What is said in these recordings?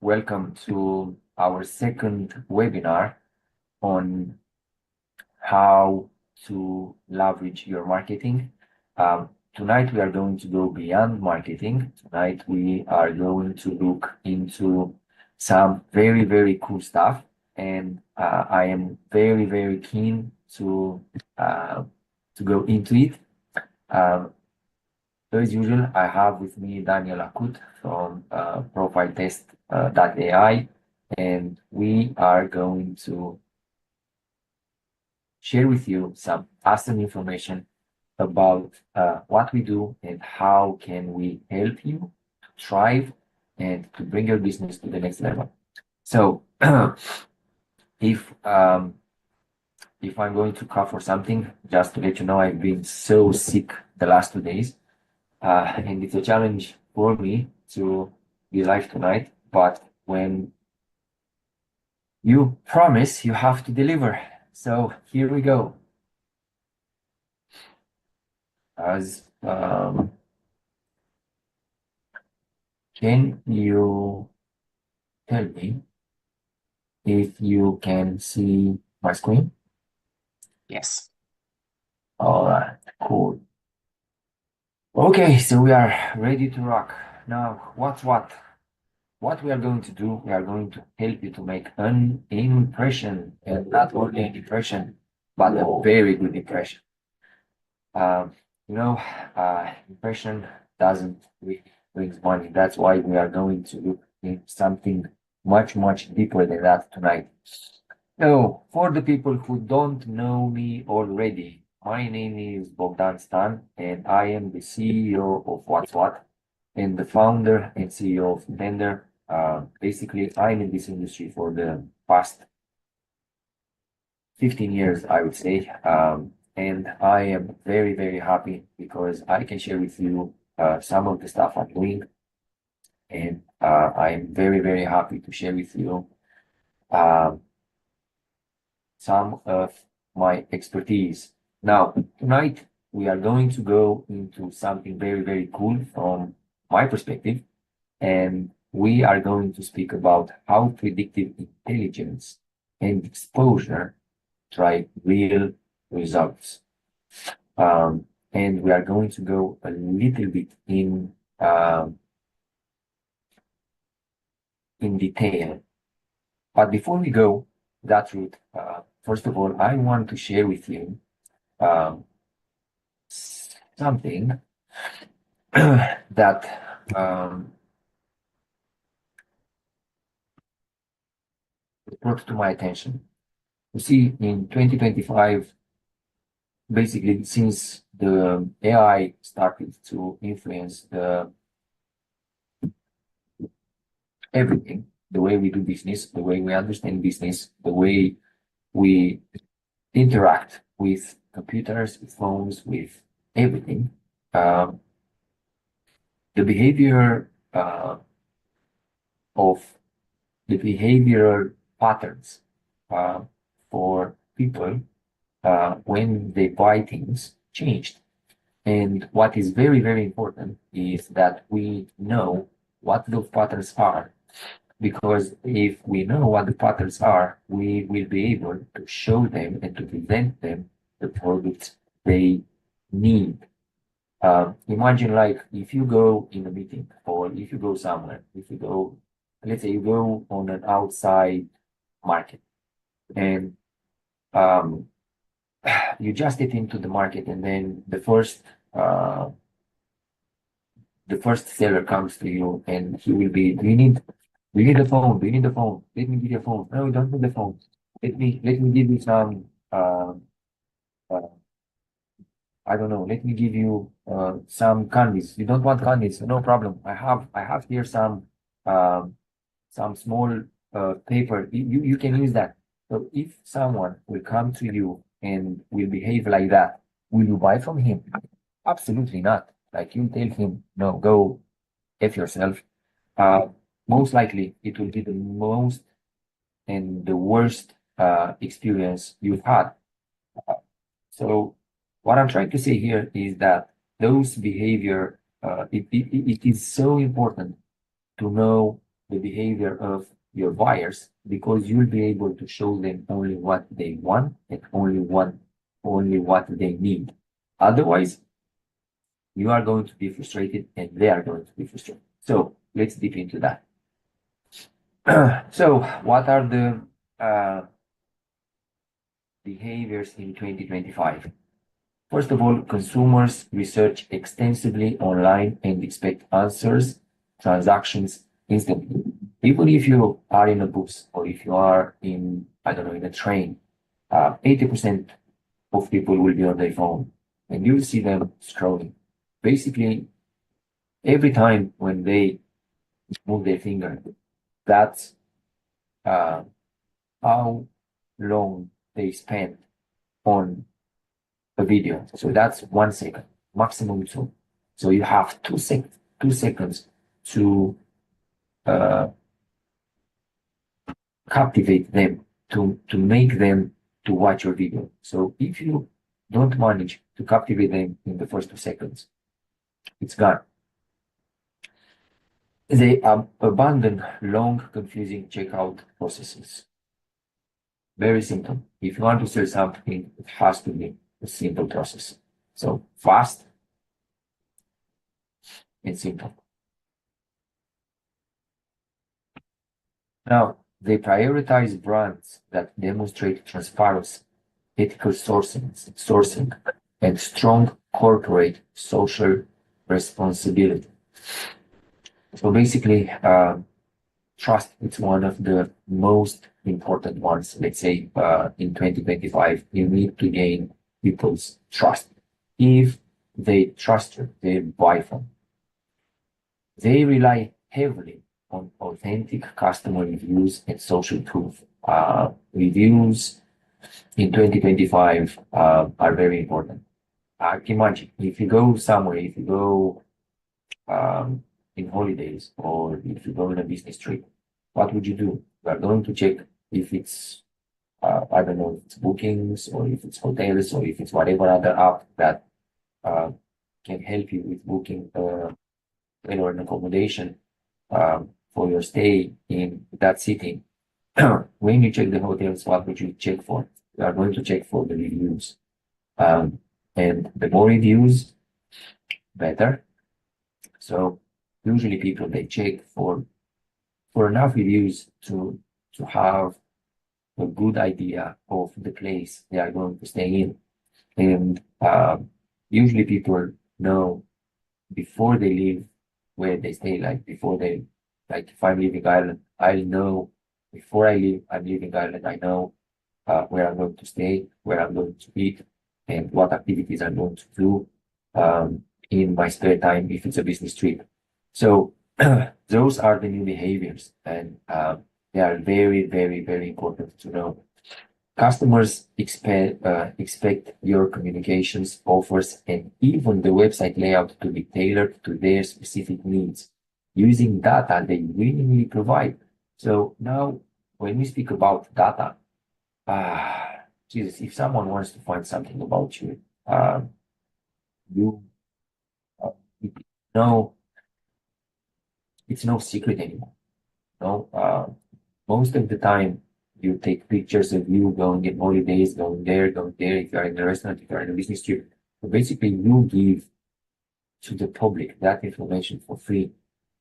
welcome to our second webinar on how to leverage your marketing. Tonight we are going to go beyond marketing. Tonight we are going to look into some very cool stuff, and I am very keen to go into it. As usual, I have with me Daniel Akut from profiletest.ai, and we are going to share with you some awesome information about what we do and how can we help you to thrive and to bring your business to the next level. So if I'm going to cover something, just to let you know, I've been so sick the last 2 days. And it's a challenge for me to be live tonight, but when you promise, you have to deliver. So here we go. Can you tell me if you can see my screen? Yes. All right, cool. Okay, so we are ready to rock. Now, what's what? What we are going to do, we are going to help you to make an impression, and not only an impression, but a very good impression. You know, impression doesn't really bring money. That's why we are going to look in something much deeper than that tonight. So, for the people who don't know me already, my name is Bogdan Stan, and I am the CEO of Whatswhat and the founder and CEO of Tender. Basically, I'm in this industry for the past 15 years, I would say. And I am very happy because I can share with you some of the stuff I'm doing. And I'm very happy to share with you some of my expertise. Now, tonight we are going to go into something very cool from my perspective, and we are going to speak about how predictive intelligence and exposure drive real results. And we are going to go a little bit in detail. But before we go that route, first of all, I want to share with you something that brought to my attention. You see, in 2025, basically, since the AI started to influence everything, the way we do business, the way we understand business, the way we interact with computers, with phones, with everything, the behavior of the behavioral patterns for people when they buy things changed. And what is very important is that we know what those patterns are, because if we know what the patterns are, we will be able to show them and to present them the products they need. Imagine, like, if you go in a meeting or if you go somewhere, if you go, let's say you go on an outside market, and you just get into the market, and then the first seller comes to you, and he will be, we need a phone, we need a phone, let me give you a phone. No, we don't need the phone. Let me give you some uh, I don't know, let me give you some candies. You don't want candies? No problem. I have here some small paper. You can use that. So if someone will come to you and will behave like that, will you buy from him? Absolutely not. Like, you tell him, no, go F yourself. Most likely it will be the most and the worst experience you've had. So what I'm trying to say here is that those behavior, it is so important to know the behavior of your buyers, because you'll be able to show them only what they want and only what they need. Otherwise, you are going to be frustrated and they are going to be frustrated. So let's deep into that. So what are the behaviors in 2025? First of all, consumers research extensively online and expect answers, transactions instantly. Even if you are in a bus or if you are in, I don't know, in a train, 80% of people will be on their phone and you'll see them scrolling. Basically, every time when they move their finger, that's how long they spend on a video. So that's 1 second, maximum two. So you have 2 seconds to captivate them, to make them to watch your video. So if you don't manage to captivate them in the first 2 seconds, it's gone. They abandon long, confusing checkout processes. Very simple. If you want to sell something, it has to be a simple process. So fast and simple. Now, they prioritize brands that demonstrate transparency, ethical sourcing, and strong corporate social responsibility. So basically, trust is one of the most important ones. Let's say in 2025, you need to gain people's trust. If they trust you, they buy from you. They rely heavily on authentic customer reviews and social proof. Reviews in 2025 are very important. Imagine if you go somewhere, if you go in holidays or if you go on a business trip, what would you do? You are going to check if it's, I don't know, if it's bookings or if it's hotels or if it's whatever other app that can help you with booking or an accommodation for your stay in that city. When you check the hotels, what would you check for? You are going to check for the reviews. And the more reviews, better. So usually people they check for enough reviews to have a good idea of the place they are going to stay in. And usually people know before they leave where they stay, like before they, like if I'm leaving Ireland, I'll know before I leave, I'm leaving Ireland, I know where I'm going to stay, where I'm going to eat, and what activities I'm going to do in my spare time if it's a business trip. So those are the new behaviors, and they are very, very, very important to know. Customers expect your communications, offers, and even the website layout to be tailored to their specific needs using data they willingly provide. So now, when we speak about data, Jesus, if someone wants to find something about you, you uh, know, it's no secret anymore. No, most of the time you take pictures of you going on holidays, going there, going there. If you are in a restaurant, if you are in a business trip, so basically you give to the public that information for free.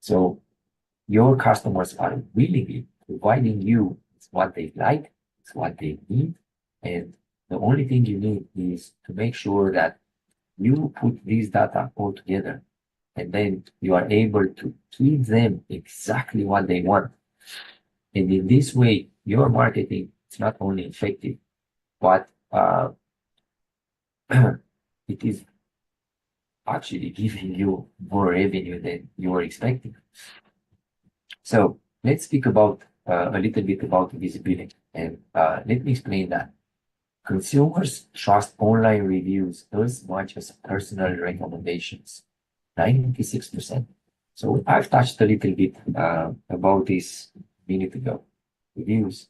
So your customers are willingly providing you what they like, it's what they need, and the only thing you need is to make sure that you put these data all together, and then you are able to give them exactly what they want. And in this way, your marketing is not only effective, but it is actually giving you more revenue than you were expecting. So let's speak about a little bit about visibility, and let me explain that. Consumers trust online reviews as much as personal recommendations, 96%. So I've touched a little bit about this a minute ago. Reviews,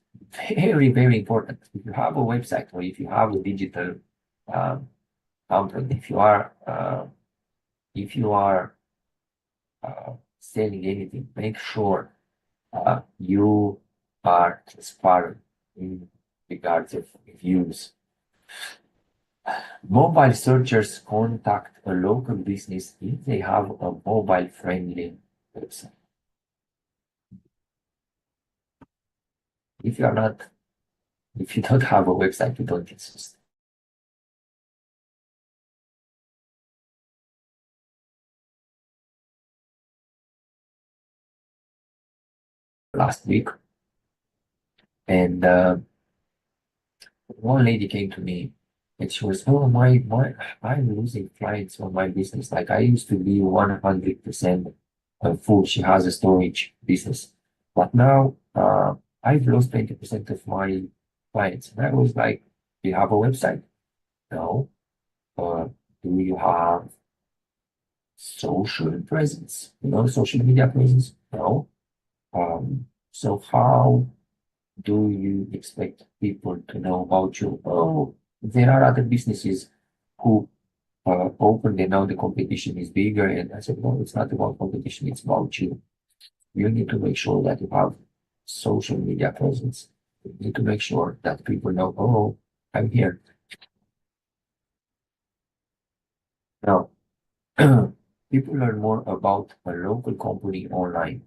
very, very important. If you have a website or if you have a digital um, company, if you are selling anything, make sure you are transparent in regards of views. Mobile searchers contact a local business if they have a mobile-friendly website. If you are not, if you don't have a website, you don't exist. Last week, and one lady came to me, and she was, "Oh, I'm losing clients on my business. Like I used to be 100% full. She has a storage business, but now I've lost 20% of my clients." And I was like, "Do you have a website?" No. Uh, do you have social presence? Social media presence? No. So how do you expect people to know about you? Oh, there are other businesses who open, they know the competition is bigger. And I said, no, it's not about competition, it's about you. You need to make sure that you have social media presence. You need to make sure that people know, oh, I'm here. Now, people learn more about a local company online.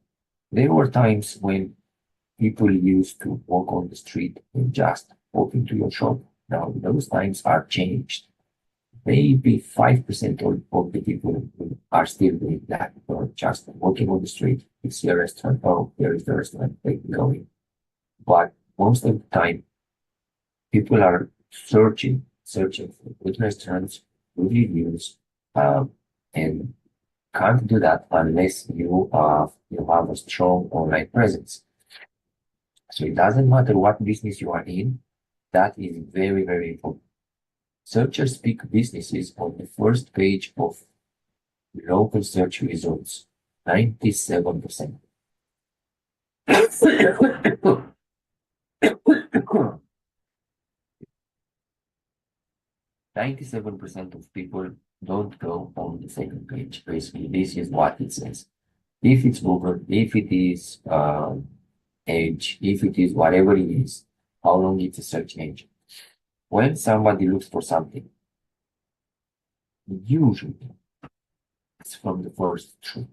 There were times when people used to walk on the street and just walk into your shop. Now, those times are changed. Maybe 5% of the people who are still doing that, or just walking on the street. It's a restaurant. Oh, there is the restaurant. They go in. But most of the time, people are searching for good restaurants, good reviews, and can't do that unless you have a strong online presence. So it doesn't matter what business you are in. That is very, very important. Searchers pick businesses on the first page of local search results, 97%. 97% of people don't go on the second page. Basically, this is what it says. If it's Google, if it is Edge, if it is whatever it is, how long it's a search engine. When somebody looks for something, usually it's from the first tree.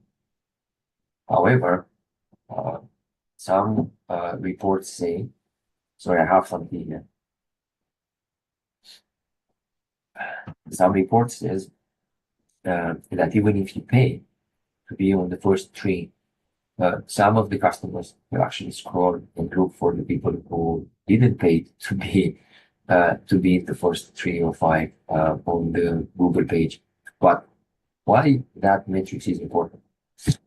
However, uh, some reports say, sorry, I have something here. Some reports says that even if you pay to be on the first tree, some of the customers will actually scroll and look for the people who didn't pay to be in the first 3 or 5 on the Google page. But why that metrics is important?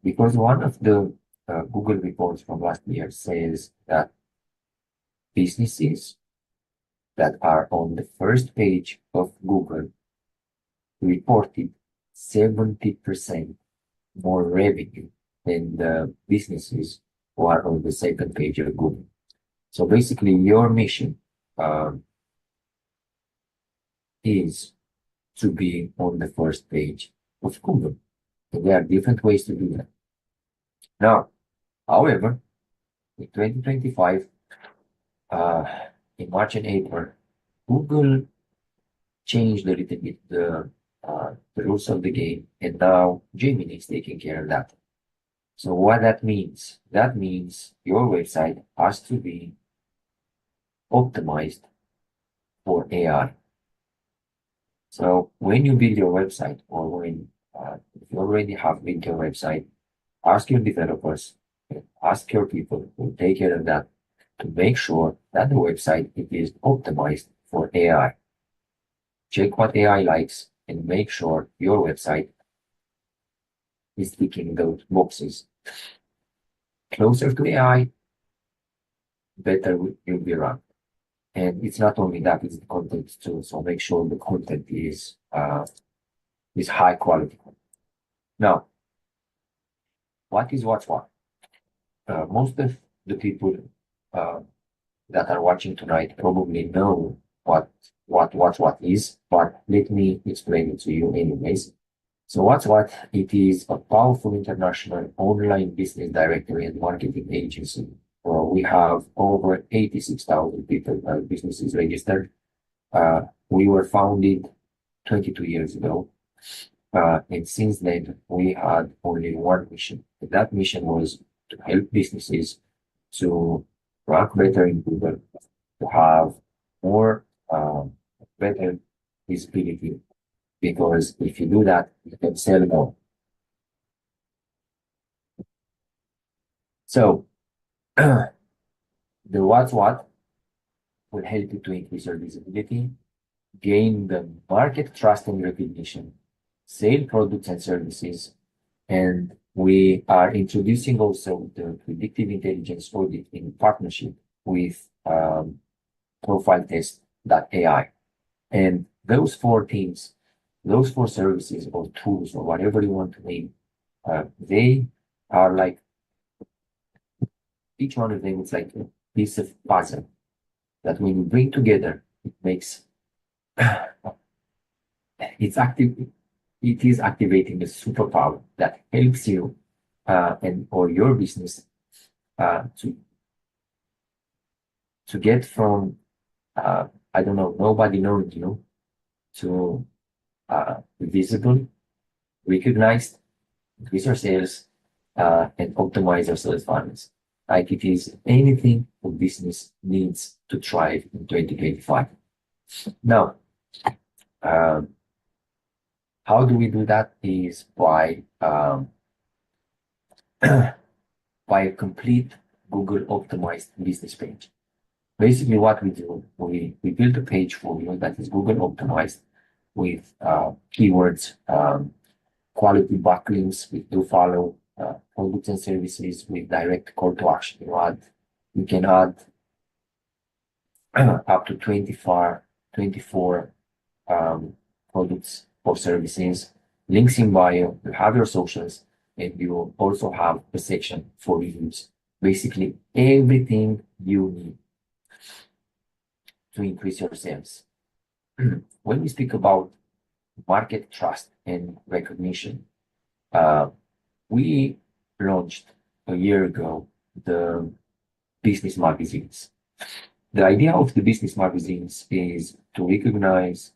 Because one of the Google reports from last year says that businesses that are on the first page of Google reported 70% more revenue than the businesses who are on the second page of Google. So basically, your mission is to be on the first page of Google. And there are different ways to do that. Now, however, in 2025, in March and April, Google changed a little bit the rules of the game, and now Gemini is taking care of that. So what that means? That means your website has to be optimized for AI. So when you build your website, or when if you already have built your website, ask your developers, ask your people who take care of that to make sure that the website it is optimized for AI. Check what AI likes and make sure your website is ticking those boxes. Closer to AI, better you'll be run. And it's not only that, it's the content too. So make sure the content is high quality. Now, what is Whatswhat? Most of the people that are watching tonight probably know what Whatswhat is, but let me explain it to you anyways. So Whatswhat, it is a powerful international online business directory and marketing agency. We have over 86,000 people, businesses registered. We were founded 22 years ago. And since then, we had only one mission. And that mission was to help businesses to rank better in Google, to have more better visibility. Because if you do that, you can sell more. So the Whatswhat will help you to increase your visibility, gain the market trust and recognition, sell products and services, and we are introducing also the predictive intelligence audit in partnership with profile test.ai. And those four things, those four services or tools or whatever you want to name, they are like each one of them is like a piece of puzzle that when you bring together, it makes it's active. It is activating a superpower that helps you and or your business to get from I don't know, nobody knowing you to visible, recognized, increase your sales, and optimize your sales funnels. Like it is anything a business needs to thrive in 2025. Now, how do we do that? Is by by a complete Google optimized business page. Basically, what we do, we build a page for you that is Google optimized with keywords, quality backlinks with do follow, products and services with direct call to action. You can add up to 24 products or services, links in bio, you have your socials, and you also have a section for reviews. Basically, everything you need to increase your sales. When we speak about market trust and recognition, we launched a year ago the business magazines. The idea of the business magazines is to recognize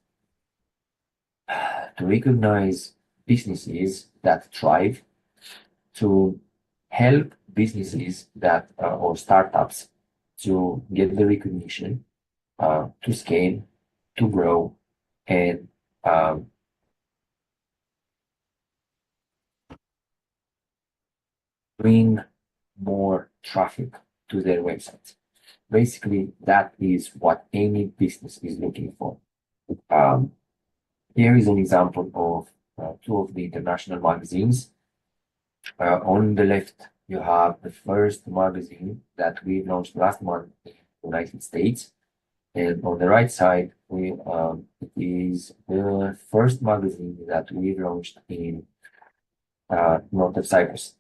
businesses that thrive, to help businesses that or startups to get the recognition, to scale, to grow, and bring more traffic to their websites. Basically, that is what any business is looking for. Here is an example of two of the international magazines. On the left, you have the first magazine that we launched last month in the United States. And on the right side, it is the first magazine that we launched in north of Cyprus.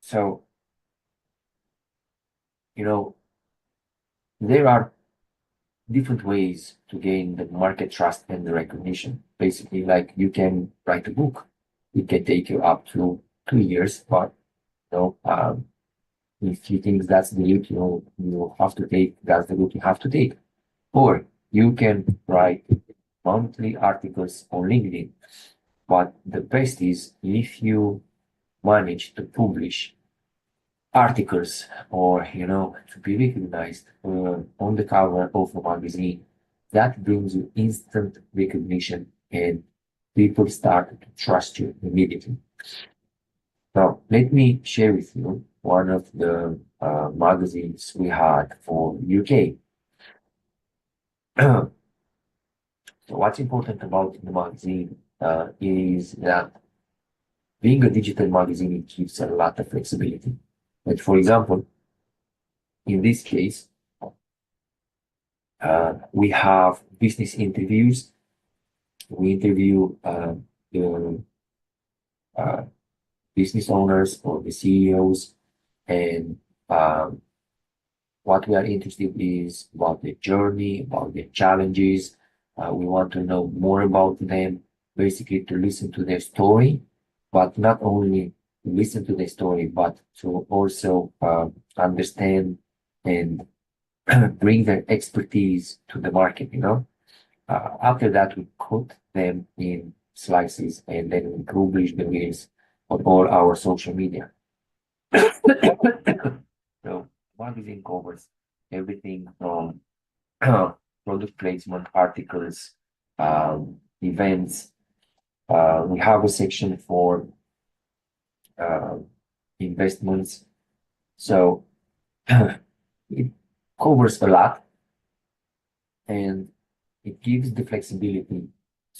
So, there are different ways to gain the market trust and the recognition. Basically, like you can write a book. It can take you up to 2 years, but if you think that's the route you have to take, that's the route you have to take. Or you can write monthly articles on LinkedIn. But the best is if you manage to publish articles or to be recognized on the cover of a magazine, that brings you instant recognition and people start to trust you immediately. Now, let me share with you one of the magazines we had for UK. So what's important about the magazine is that being a digital magazine, it gives a lot of flexibility. But for example, in this case, we have business interviews. We interview the business owners or the CEOs, and what we are interested is about their journey, about their challenges. We want to know more about them. basically to listen to their story, but not only to listen to their story, but to also understand and bring their expertise to the market, you know. After that, we cut them in slices and then we publish the reels on all our social media. So magazine covers everything from product placement, articles, events. We have a section for uh, investments. So it covers a lot and it gives the flexibility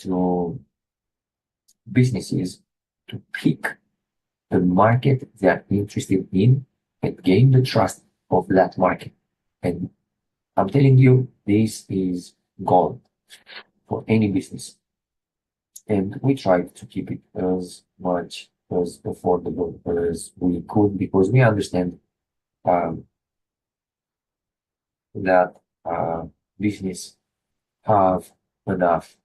to businesses to pick the market they're interested in and gain the trust of that market. And I'm telling you, this is gold for any business. And we tried to keep it as much as affordable as we could because we understand um, that business have enough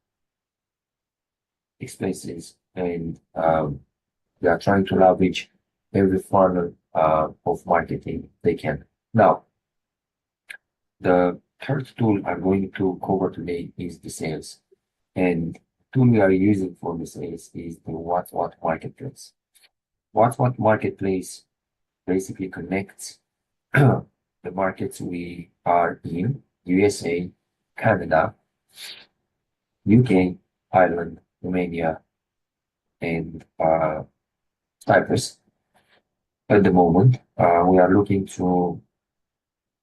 expenses and they are trying to leverage every funnel of marketing they can. Now, the third tool I'm going to cover today is the sales. And the tool we are using for the sales is the Whatswhat marketplace. Whatswhat marketplace basically connects the markets we are in, USA, Canada, UK, Ireland, Romania, and Cyprus. At the moment, we are looking to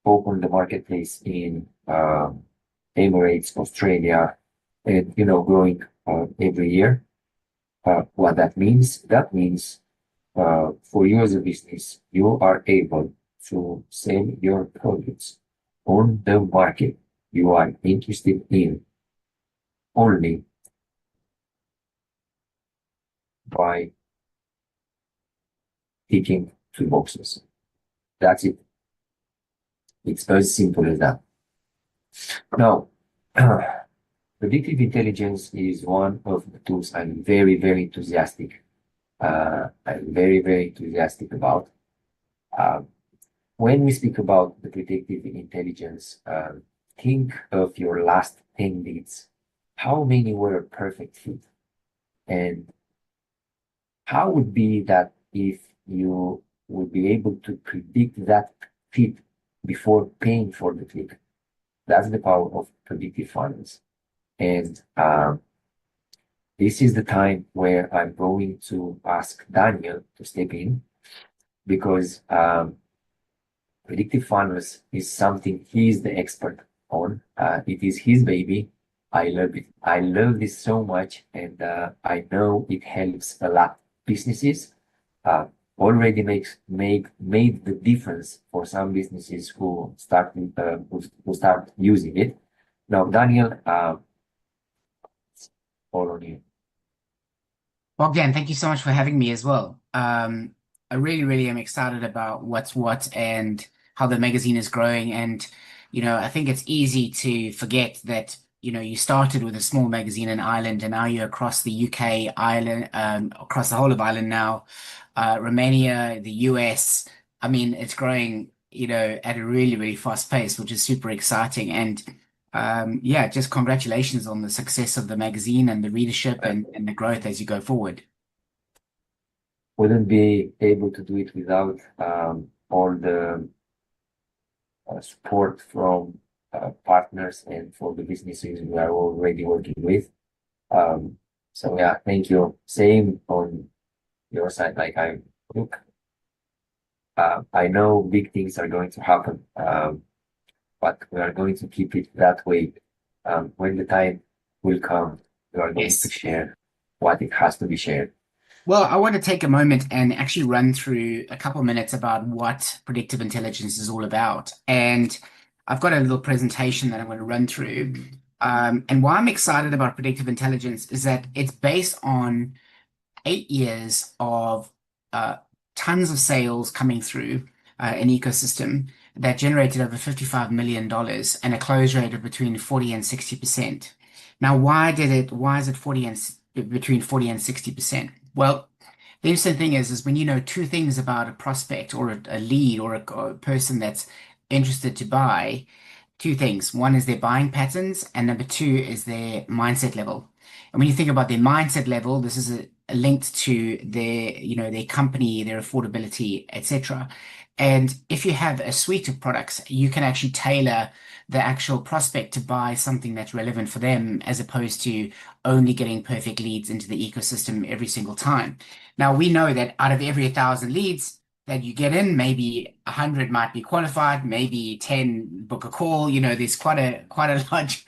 open the marketplace in Emirates, Australia, and growing every year. What that means? That means for you as a business, you are able to sell your products on the market you are interested in only by ticking two boxes. That's it. It's as simple as that. Now, predictive intelligence is one of the tools I'm very, very enthusiastic. I'm very, very enthusiastic about. Uh, when we speak about the predictive intelligence, think of your last 10 leads. How many were a perfect fit? And how would be that if you would be able to predict that fit before paying for the click? That's the power of predictive funnels. And this is the time where I'm going to ask Daniel to step in because predictive funnels is something he's the expert on. It is his baby. I love it. I love this so much, and I know it helps a lot businesses. Already made the difference for some businesses who start using it. Now, Daniel, all on you. Bogdan, thank you so much for having me as well. I really, really am excited about what's what and how the magazine is growing. And, I think it's easy to forget that, you started with a small magazine in Ireland and now you're across the UK, Ireland, across the whole of Ireland now, Romania, the US. I mean, it's growing, at a really, really fast pace, which is super exciting. And yeah, just congratulations on the success of the magazine and the readership and the growth as you go forward. Wouldn't be able to do it without all the support from partners and for the businesses we are already working with. So yeah, thank you. Same on your side. Like I know big things are going to happen, but we are going to keep it that way. When the time will come, we are going to Yes. share what it has to be shared. Well, I want to take a moment and actually run through a couple minutes about what predictive intelligence is all about. And I've got a little presentation that I'm going to run through. And why I'm excited about predictive intelligence is that it's based on 8 years of tons of sales coming through an ecosystem that generated over $55 million and a close rate of between 40 and 60%. Now, why is it 40 between 40 and 60%. Well, the interesting thing is when you know two things about a prospect or a lead or a person that's interested to buy, two things. One is their buying patterns, and number two is their mindset level. And when you think about their mindset level, this is linked to their, their company, their affordability, etc. And if you have a suite of products, you can actually tailor the actual prospect to buy something that's relevant for them, as opposed to only getting perfect leads into the ecosystem every single time. Now, we know that out of every 1,000 leads that you get in, maybe 100 might be qualified, maybe 10 book a call. There's quite a large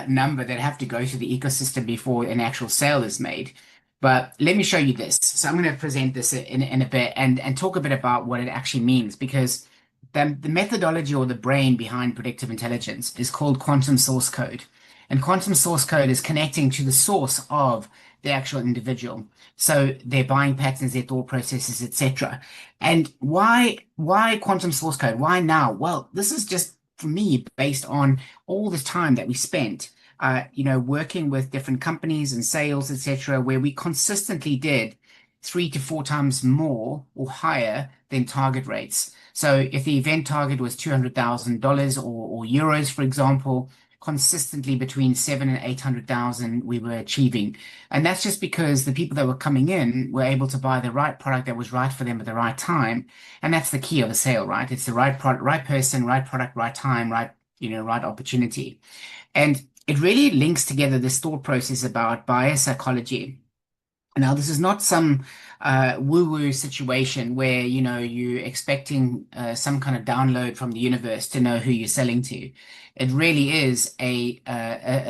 number that have to go through the ecosystem before an actual sale is made. But let me show you this. So I'm going to present this in a bit and talk a bit about what it actually means, because the methodology or the brain behind predictive intelligence is called quantum source code. And quantum source code is connecting to the source of the actual individual. So their buying patterns, their thought processes, etc. And why quantum source code? Why now? Well, this is just for me based on all this time that we spent, working with different companies and sales, etc., where we consistently did 3 to 4 times more or higher than target rates. So if the event target was $200,000 or euros, for example, consistently between 7 and 800,000 we were achieving. And that's just because the people that were coming in were able to buy the right product that was right for them at the right time. And that's the key of a sale, right? It's the right product, right person, right product, right time, right opportunity. And it really links together this thought process about buyer psychology. Now, this is not some woo-woo situation where, you're expecting some kind of download from the universe to know who you're selling to. It really is a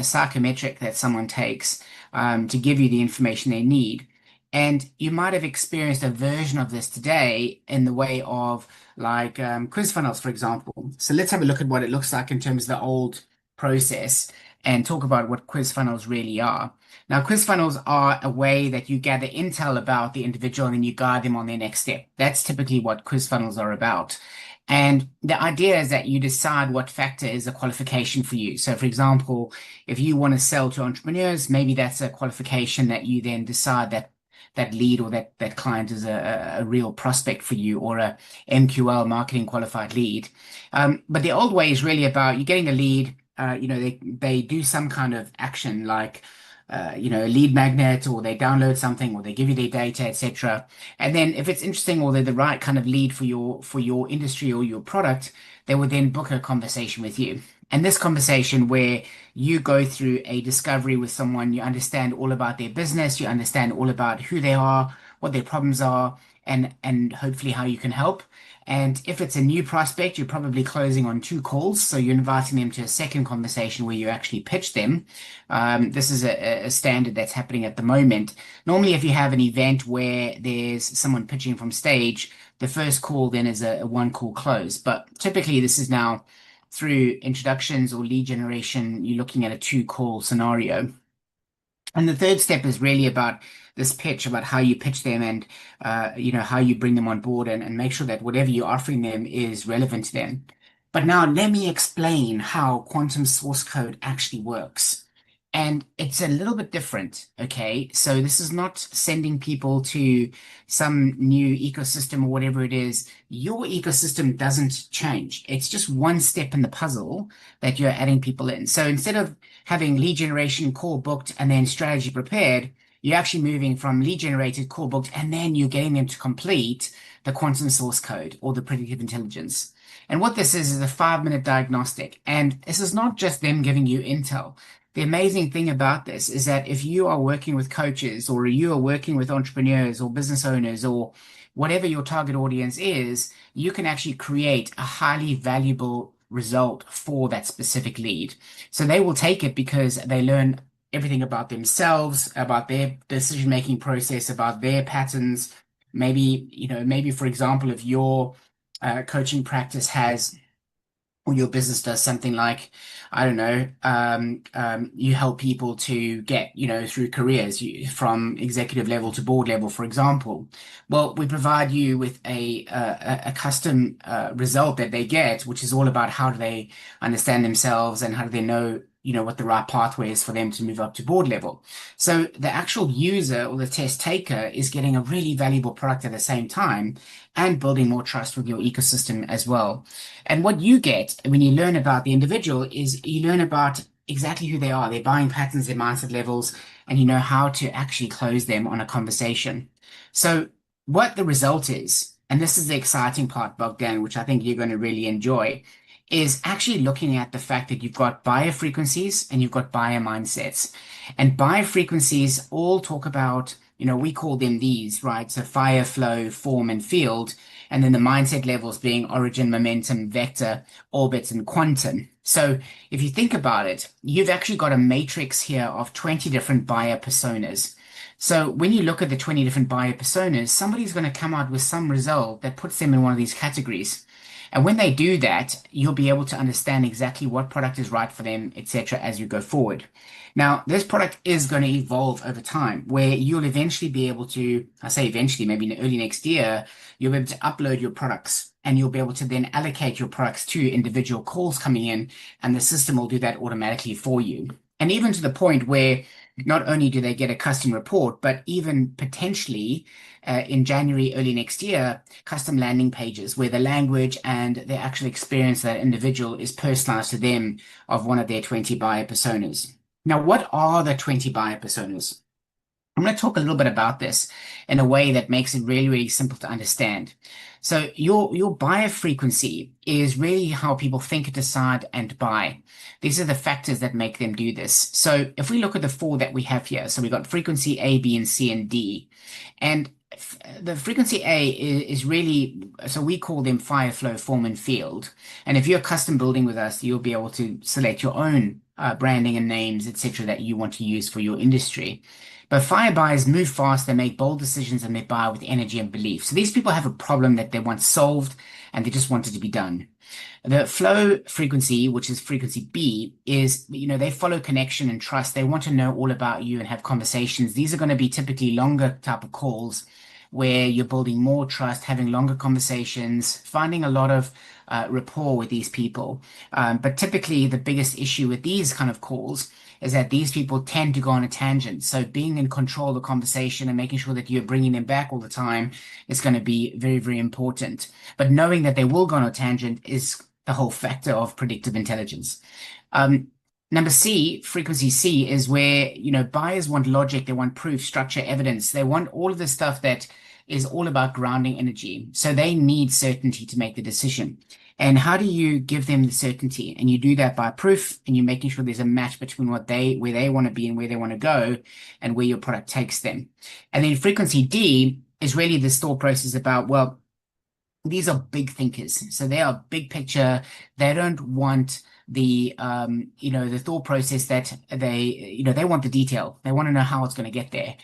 psychometric that someone takes to give you the information they need. And you might have experienced a version of this today in the way of like quiz funnels, for example. So let's have a look at what it looks like in terms of the old process and talk about what quiz funnels really are. Now, quiz funnels are a way that you gather intel about the individual and then you guide them on their next step. That's typically what quiz funnels are about. And the idea is that you decide what factor is a qualification for you. So, for example, if you want to sell to entrepreneurs, maybe that's a qualification that you then decide that lead or that client is a real prospect for you, or a MQL, marketing qualified lead. But the old way is really about you getting a lead. They do some kind of action like a lead magnet, or they download something, or they give you their data, etc. And then if it's interesting or they're the right kind of lead for your industry or your product, they will then book a conversation with you. And this conversation where you go through a discovery with someone, you understand all about their business, you understand all about who they are, what their problems are, and hopefully how you can help. And if it's a new prospect, you're probably closing on 2 calls. So you're inviting them to a second conversation where you actually pitch them. This is a standard that's happening at the moment. Normally, if you have an event where there's someone pitching from stage, the first call then is a 1 call close. But typically, this is now through introductions or lead generation, you're looking at a 2 call scenario. And the third step is really about this pitch, about how you pitch them and how you bring them on board and make sure that whatever you're offering them is relevant to them. But now let me explain how quantum source code actually works. And it's a little bit different, okay? So this is not sending people to some new ecosystem or whatever it is. Your ecosystem doesn't change. It's just one step in the puzzle that you're adding people in. So instead of having lead generation, call booked, and then strategy prepared, you're actually moving from lead generated, call booked, and then you're getting them to complete the quantum source code or the predictive intelligence. And what this is a 5-minute diagnostic. And this is not just them giving you intel. The amazing thing about this is that if you are working with coaches, or you are working with entrepreneurs or business owners, or whatever your target audience is, you can actually create a highly valuable result for that specific lead. So they will take it because they learn everything about themselves, about their decision-making process, about their patterns. Maybe for example, if your coaching practice has, or your business does something like, I don't know, you help people to get, through careers from executive level to board level, for example. Well, we provide you with a custom result that they get, which is all about how do they understand themselves and how do they know what the right pathway is for them to move up to board level. So the actual user or the test taker is getting a really valuable product at the same time and building more trust with your ecosystem as well. And what you get when you learn about the individual is you learn about exactly who they are, their buying patterns, their mindset levels, and you know how to actually close them on a conversation. So what the result is, and this is the exciting part, Bogdan, which I think you're going to really enjoy, is actually looking at the fact that you've got buyer frequencies and you've got buyer mindsets. And buyer frequencies all talk about, we call them these, right? So fire, flow, form, and field. And then the mindset levels being origin, momentum, vector, orbit, and quantum. So if you think about it, you've actually got a matrix here of 20 different buyer personas. So when you look at the 20 different buyer personas, somebody's going to come out with some result that puts them in one of these categories. And when they do that, you'll be able to understand exactly what product is right for them, etc., as you go forward. Now, this product is going to evolve over time, where you'll eventually be able to, I say eventually, maybe in early next year, you'll be able to upload your products and you'll be able to then allocate your products to individual calls coming in, and the system will do that automatically for you. And even to the point where not only do they get a custom report, but even potentially in January, early next year, custom landing pages where the language and the actual experience of that individual is personalized to them of one of their 20 buyer personas. Now, what are the 20 buyer personas? I'm going to talk a little bit about this in a way that makes it really, really simple to understand. So your buyer frequency is really how people think, decide, and buy. These are the factors that make them do this. So if we look at the four that we have here, so we've got frequency A, B, and C, and D. And the frequency A is really, so we call them fire, flow, form, and field. And if you're custom building with us, you'll be able to select your own branding and names, etc., that you want to use for your industry. But fire buyers move fast, they make bold decisions, and they buy with energy and belief. So these people have a problem that they want solved and they just want it to be done. The flow frequency, which is frequency B, is, they follow connection and trust. They want to know all about you and have conversations. These are going to be typically longer type of calls where you're building more trust, having longer conversations, finding a lot of rapport with these people. But typically, the biggest issue with these kind of calls is that these people tend to go on a tangent. So being in control of the conversation and making sure that you're bringing them back all the time is going to be very, very important. But knowing that they will go on a tangent is the whole factor of predictive intelligence. Number C, frequency C, is where, buyers want logic, they want proof, structure, evidence. They want all of the stuff that is all about grounding energy. So they need certainty to make the decision. And how do you give them the certainty? And you do that by proof, and you're making sure there's a match between where they want to be and where they want to go and where your product takes them. And then frequency D is really this thought process about, well, these are big thinkers. So they are big picture. They don't want the thought process that they want the detail. They want to know how it's going to get there.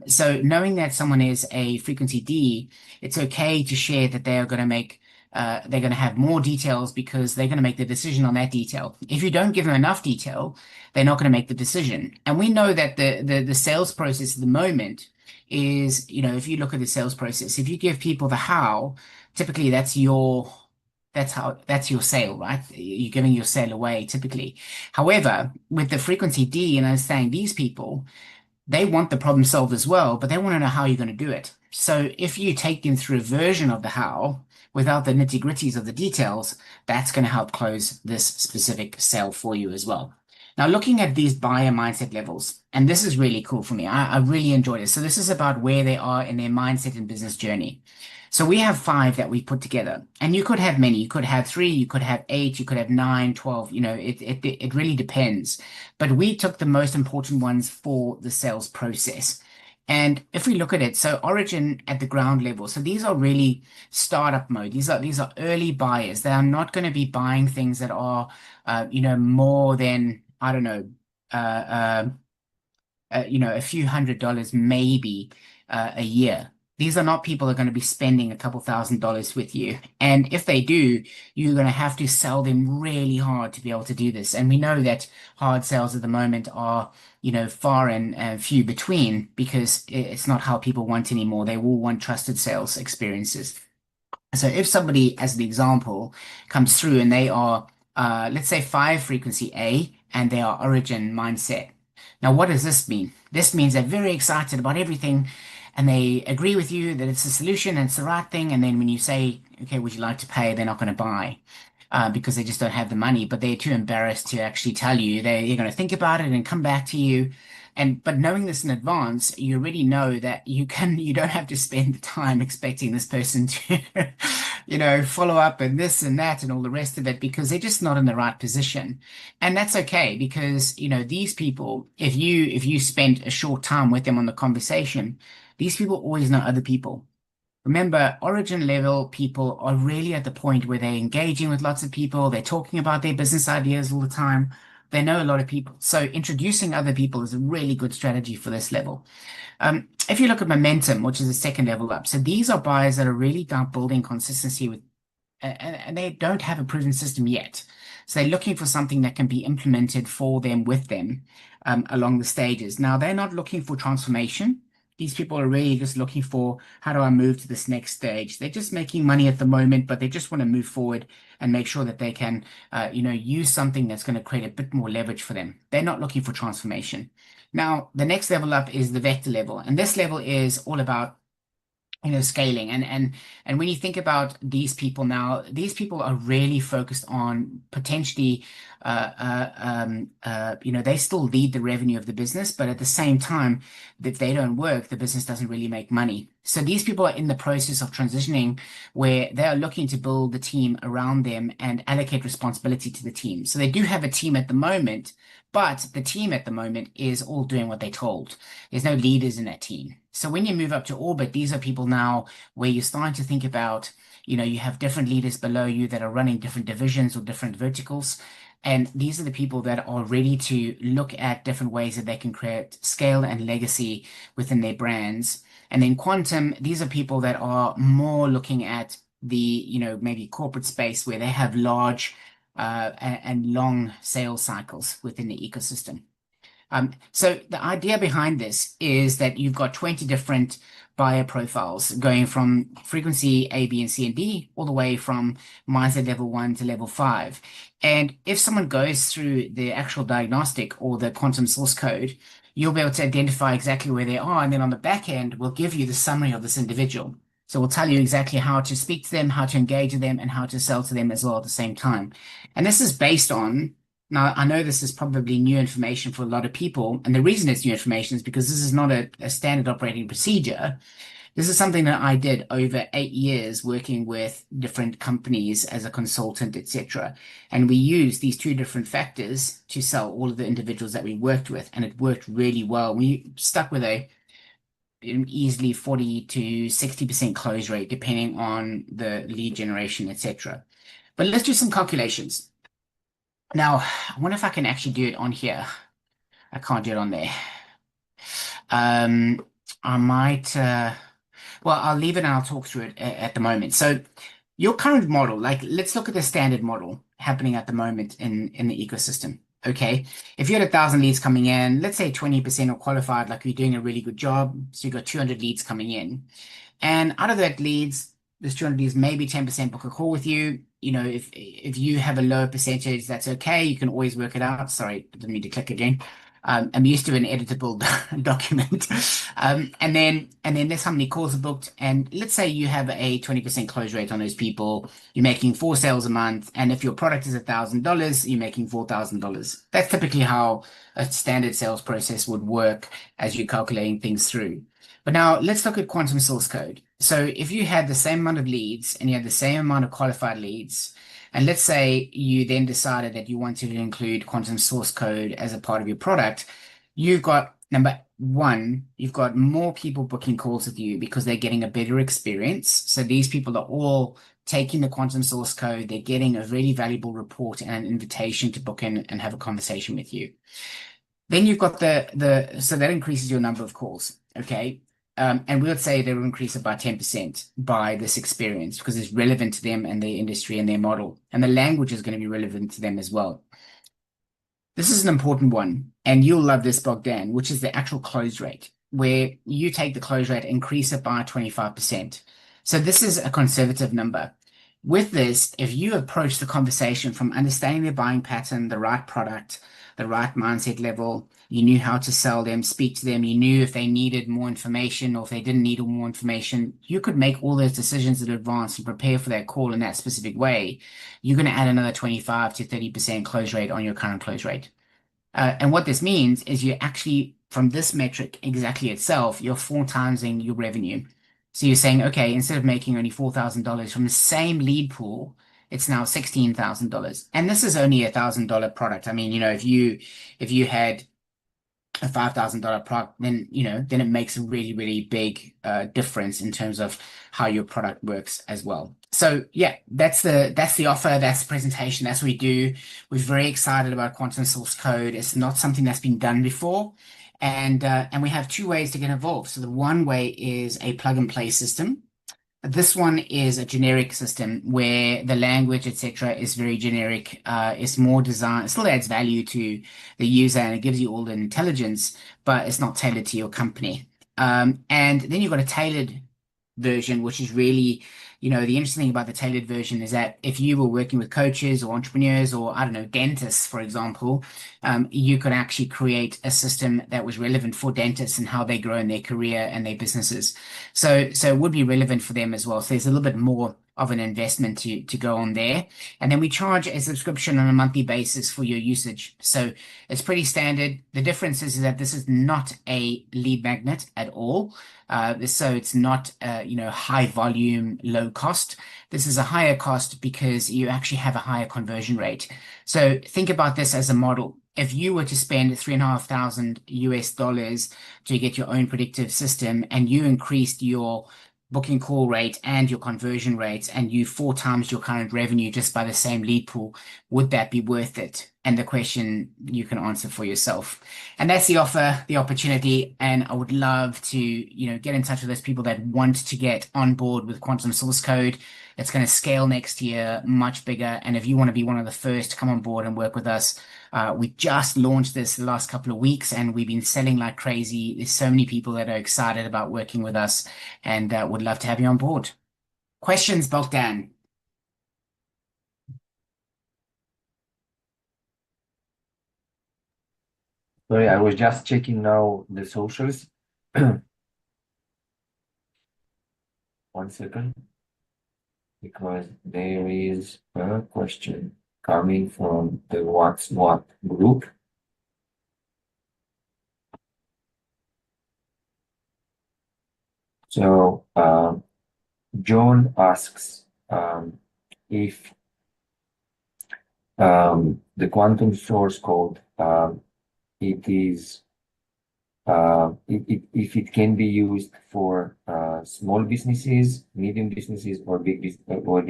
So knowing that someone is a frequency D, it's okay to share that they're going to have more details because they're going to make the decision on that detail. If you don't give them enough detail, they're not going to make the decision. And we know that the sales process at the moment is, if you look at the sales process, if you give people the how, typically that's your sale, right? You're giving your sale away typically. However, with the frequency D, and I was saying these people, they want the problem solved as well, but they want to know how you're going to do it. So if you take them through a version of the how without the nitty-gritties of the details, that's going to help close this specific sale for you as well. Now, looking at these buyer mindset levels, and this is really cool for me. I really enjoy this. So this is about where they are in their mindset and business journey. So we have 5 that we put together, and you could have many. You could have 3, you could have 8, you could have 9, 12. It really depends. But we took the most important ones for the sales process. And if we look at it, so origin at the ground level, so these are really startup mode. These are early buyers. They are not going to be buying things that are, more than, I don't know, a few $100s maybe a year. These are not people that are going to be spending a couple $1,000s with you. And if they do, you're going to have to sell them really hard to be able to do this. And we know that hard sales at the moment are, far and few between because it's not how people want anymore. They will want trusted sales experiences. So if somebody, as the example, comes through and they are, let's say 5 frequency A, and they are origin mindset. Now, what does this mean? This means they're very excited about everything and they agree with you that it's a solution and it's the right thing. And then when you say, okay, would you like to pay? They're not going to buy because they just don't have the money, but they're too embarrassed to actually tell you. They're going to think about it and come back to you. And but knowing this in advance, you already know that you don't have to spend the time expecting this person to, follow up and this and that and all the rest of it because they're just not in the right position. And that's okay because, these people, if you spend a short time with them on the conversation, these people always know other people. Remember, origin level people are really at the point where they're engaging with lots of people, they're talking about their business ideas all the time. They know a lot of people. So introducing other people is a really good strategy for this level. If you look at momentum, which is the second level up, so these are buyers that are really about building consistency with and they don't have a proven system yet. So they're looking for something that can be implemented for them with them along the stages. Now, they're not looking for transformation. These people are really just looking for how do I move to this next stage? They're just making money at the moment, but they just want to move forward and make sure that they can, use something that's going to create a bit more leverage for them. They're not looking for transformation. Now, the next level up is the vector level, and this level is all about scaling and when you think about these people now, these people are really focused on potentially they still lead the revenue of the business, but at the same time, if they don't work, the business doesn't really make money. So these people are in the process of transitioning where they are looking to build the team around them and allocate responsibility to the team. So they do have a team at the moment, but the team at the moment is all doing what they're told. There's no leaders in that team. So when you move up to orbit, these are people now where you're starting to think about, you have different leaders below you that are running different divisions or different verticals. And these are the people that are ready to look at different ways that they can create scale and legacy within their brands. And then quantum, these are people that are more looking at the, maybe corporate space where they have large and long sales cycles within the ecosystem. So the idea behind this is that you've got 20 different buyer profiles going from frequency A, B, and C, and D, all the way from mindset level 1 to level 5. And if someone goes through the actual diagnostic or the quantum source code, you'll be able to identify exactly where they are. And then on the back end, we'll give you the summary of this individual. So we'll tell you exactly how to speak to them, how to engage with them, and how to sell to them as well at the same time. And this is based on now, I know this is probably new information for a lot of people, and the reason it's new information is because this is not a standard operating procedure. This is something that I did over 8 years working with different companies as a consultant, etc. And we used these two different factors to sell all of the individuals that we worked with, and it worked really well. We stuck with a easily 40 to 60% close rate, depending on the lead generation, etc. But let's do some calculations. Now, I wonder if I can actually do it on here. I can't do it on there. Um, I might, well, I'll leave it and I'll talk through it at the moment. So your current model, like let's look at the standard model happening at the moment in the ecosystem. Okay. If you had 1,000 leads coming in, let's say 20% are qualified, like you're doing a really good job. So you've got 200 leads coming in. And out of that leads, there's 200 leads, maybe 10% book a call with you. If you have a lower percentage, that's okay. You can always work it out. Sorry, I didn't mean to click again. I'm used to an editable document. And then there's how many calls are booked. And let's say you have a 20% close rate on those people. You're making 4 sales a month. And if your product is $1,000, you're making $4,000. That's typically how a standard sales process would work as you're calculating things through. But now let's look at quantum source code. So if you had the same amount of leads and you had the same amount of qualified leads, and let's say you then decided that you wanted to include quantum source code as a part of your product, you've got number one, you've got more people booking calls with you because they're getting a better experience. So these people are all taking the quantum source code, they're getting a really valuable report and an invitation to book in and have a conversation with you. Then you've got so that increases your number of calls. Okay. And we would say they will increase it by 10% by this experience because it's relevant to them and their industry and their model. And the language is going to be relevant to them as well. This is an important one, and you'll love this, Bogdan, which is the actual close rate, where you take the close rate, increase it by 25%. So this is a conservative number. With this, if you approach the conversation from understanding their buying pattern, the right product, the right mindset level, you knew how to sell them, speak to them, you knew if they needed more information or if they didn't need more information, you could make all those decisions in advance and prepare for that call in that specific way. You're going to add another 25 to 30% close rate on your current close rate. And what this means is you actually, from this metric exactly itself, you're four timesing your revenue. So you're saying, okay, instead of making only $4,000 from the same lead pool, it's now $16,000. And this is only $1,000 product. I mean, if you had a $5,000 product, then then it makes a really, really big difference in terms of how your product works as well. So yeah, that's the offer, that's the presentation, that's what we do. We're very excited about quantum source code. It's not something that's been done before, and we have two ways to get involved. So the one way is a plug and play system. This one is a generic system where the language, etc., is very generic. It's more designed, it still adds value to the user and it gives you all the intelligence, but it's not tailored to your company. And then you've got a tailored version, which is really, the interesting thing about the tailored version is that if you were working with coaches or entrepreneurs or, I don't know, dentists, for example, you could actually create a system that was relevant for dentists and how they grow in their career and their businesses. So it would be relevant for them as well. So there's a little bit more of an investment to go on there. And then we charge a subscription on a monthly basis for your usage. So it's pretty standard. The difference is that this is not a lead magnet at all. So it's not, high volume, low cost. This is a higher cost because you actually have a higher conversion rate. So think about this as a model. If you were to spend $3,500 to get your own predictive system and you increased your booking call rate and your conversion rates and you four times your current revenue just by the same lead pool, would that be worth it? And the question you can answer for yourself. And that's the offer, the opportunity. And I would love to, get in touch with those people that want to get on board with quantum source code. It's going to scale next year, much bigger. And if you want to be one of the first to come on board and work with us, we just launched this the last couple of weeks and we've been selling like crazy. There's so many people that are excited about working with us and would love to have you on board. Questions, Bogdan? Sorry, I was just checking now the socials. 1 second, because there is a question coming from the Whatswhat group. So John asks if the quantum source code it is if it can be used for small businesses, medium businesses, or big business, or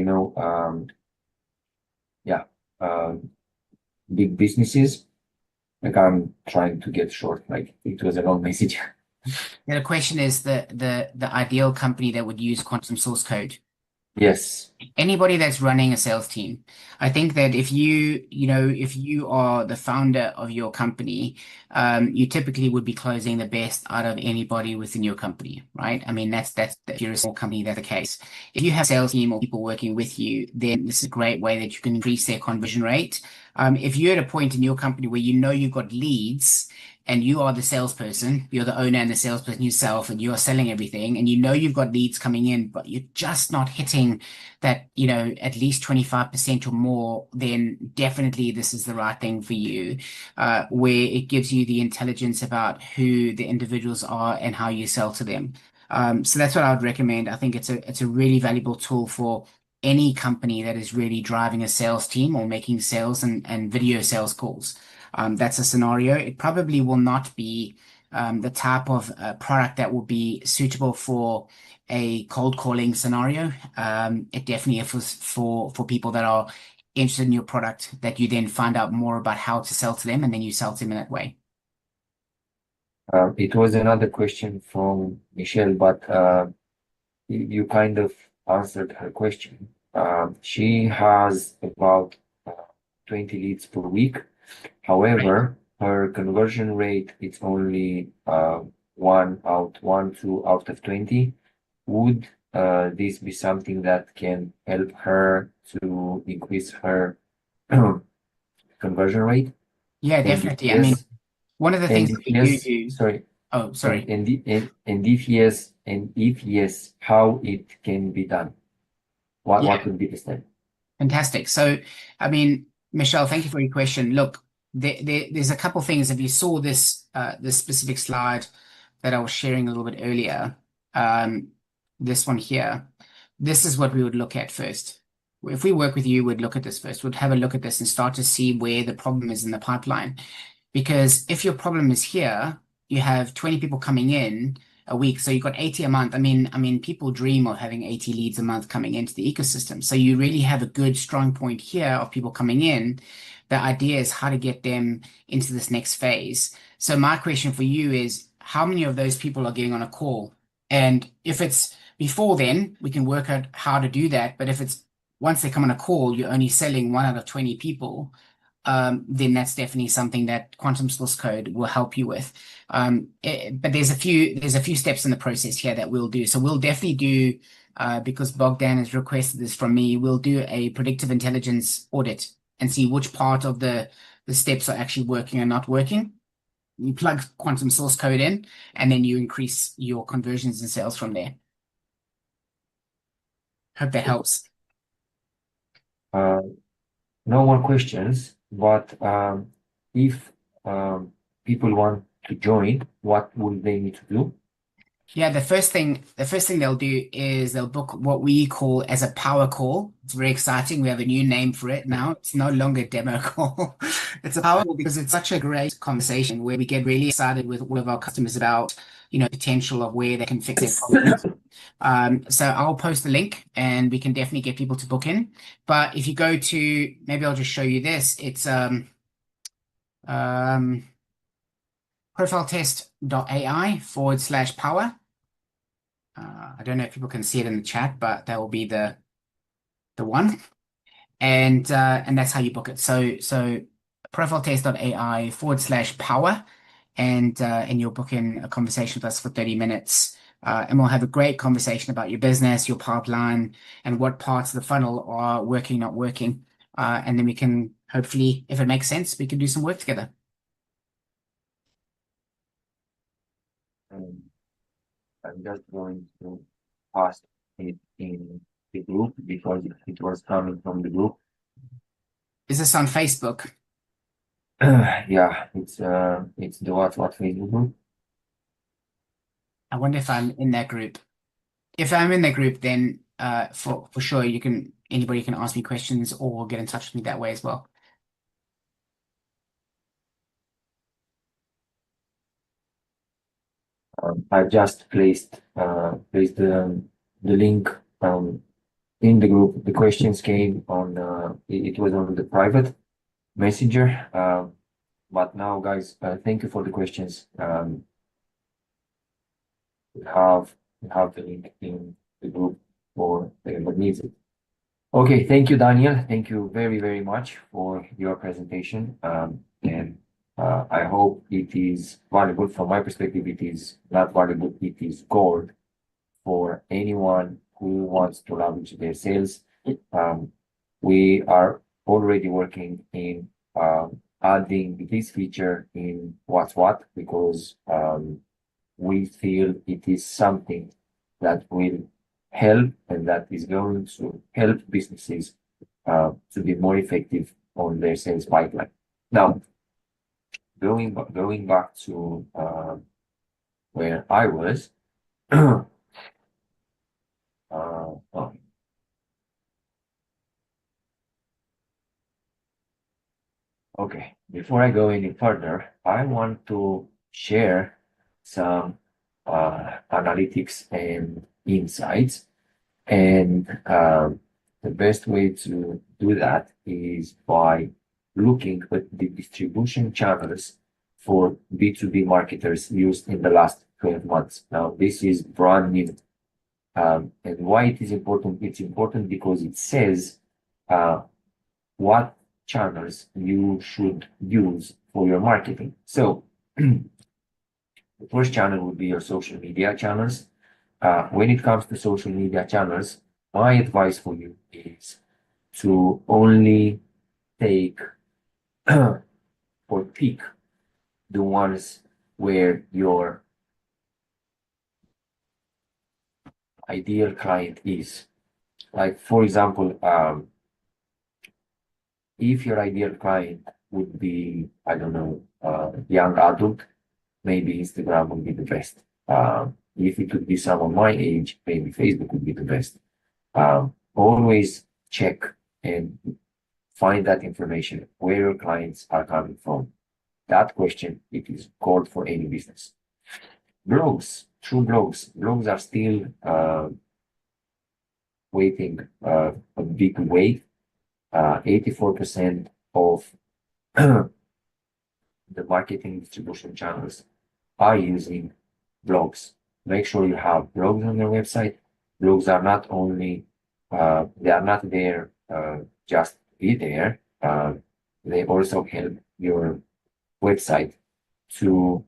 yeah, big businesses. Like I'm trying to get short, like it was a long message. Yeah, the question is the ideal company that would use quantum source code. Yes. Anybody that's running a sales team. I think that if you are the founder of your company, you typically would be closing the best out of anybody within your company, right? I mean, that's if you're a small company, that's the case. If you have a sales team or people working with you, then this is a great way that you can increase their conversion rate. If you're at a point in your company where you know you've got leads and you are the salesperson, you're the owner and the salesperson yourself, and you are selling everything, and you know you've got leads coming in, but you're just not hitting that, at least 25% or more, then definitely this is the right thing for you, where it gives you the intelligence about who the individuals are and how you sell to them. So that's what I would recommend. I think it's a really valuable tool for any company that is really driving a sales team or making sales and video sales calls. That's a scenario. It probably will not be the type of product that will be suitable for a cold calling scenario. It definitely is for people that are interested in your product that you then find out more about how to sell to them and then you sell to them in that way. It was another question from Michelle, but you kind of answered her question. She has about 20 leads per week. However, her conversion rate it's only 1 2 out of 20. Would this be something that can help her to increase her conversion rate? Yeah, And if definitely. I mean, yes, one of the and things if that we do yes, do, sorry, oh, sorry. and if yes, how it can be done? What Yeah, would be the step? fantastic. So, I mean, Michelle, thank you for your question. Look, there's a couple things. If you saw this specific slide that I was sharing a little bit earlier, um, this one here, this is what we would look at first. If we work with you, we'd look at this first. We'd have a look at this and start to see where the problem is in the pipeline. Because if your problem is here, you have 20 people coming in a week, so you've got 80 a month. I mean, people dream of having 80 leads a month coming into the ecosystem. So you really have a good strong point here of people coming in. The idea is how to get them into this next phase. So my question for you is, how many of those people are getting on a call? And if it's before then, we can work out how to do that. But if it's once they come on a call, you're only selling 1 out of 20 people, then that's definitely something that quantum source code will help you with. But there's a few steps in the process here that we'll do. So we'll definitely do, because Bogdan has requested this from me, we'll do a predictive intelligence audit and see which part of the steps are actually working and not working. You plug quantum source code in, and then you increase your conversions and sales from there. Hope that helps. Uh, no more questions, but if people want to join, what will they need to do? Yeah, the first thing they'll do is they'll book what we call as a power call. It's very exciting. We have a new name for it now. It's no longer a demo call. It's a power call because it's such a great conversation where we get really excited with all of our customers about, potential of where they can fix their problems. So I'll post the link and we can definitely get people to book in. But if you go to, maybe I'll just show you this. It's um, profiletest.ai/power. I don't know if people can see it in the chat, but that will be the one, and that's how you book it. So profiletest.ai/power, and you'll book in a conversation with us for 30 minutes, and we'll have a great conversation about your business, your pipeline, and what parts of the funnel are working, not working, and then we can hopefully, if it makes sense, we can do some work together. Um, I'm just going to post it in the group because it was coming from the group. Is this on Facebook? Yeah, it's the Whatswhat Facebook group. I wonder if I'm in that group. If I'm in the group, then for sure anybody can ask me questions or get in touch with me that way as well. I've just placed the link in the group. The questions came on it was on the private messenger. But now, guys, thank you for the questions. We have the link in the group for everybody needs it. Okay, thank you, Daniel. Thank you very, very much for your presentation. And I hope it is valuable. From my perspective, it is not valuable, it is gold for anyone who wants to leverage their sales. We are already working in adding this feature in Whatswhat because we feel it is something that will help and that is going to help businesses to be more effective on their sales pipeline. Now, going back to where I was, oh, okay, before I go any further, I want to share some analytics and insights. And the best way to do that is by looking at the distribution channels for B2B marketers used in the last 12 months. Now, this is brand new. And why it is important? It's important because it says what channels you should use for your marketing. So the first channel would be your social media channels. when it comes to social media channels, my advice for you is to only take or pick the ones where your ideal client is. Like, for example, if your ideal client would be, I don't know, young adult, maybe Instagram would be the best. If it would be someone my age, maybe Facebook would be the best. Always check and find that information where your clients are coming from. That question, it is gold for any business. Blogs, true blogs. Blogs are still waiting a big wave. 84% of the marketing distribution channels are using blogs. Make sure you have blogs on your website. Blogs are not only they are not there just to be there. They also help your website to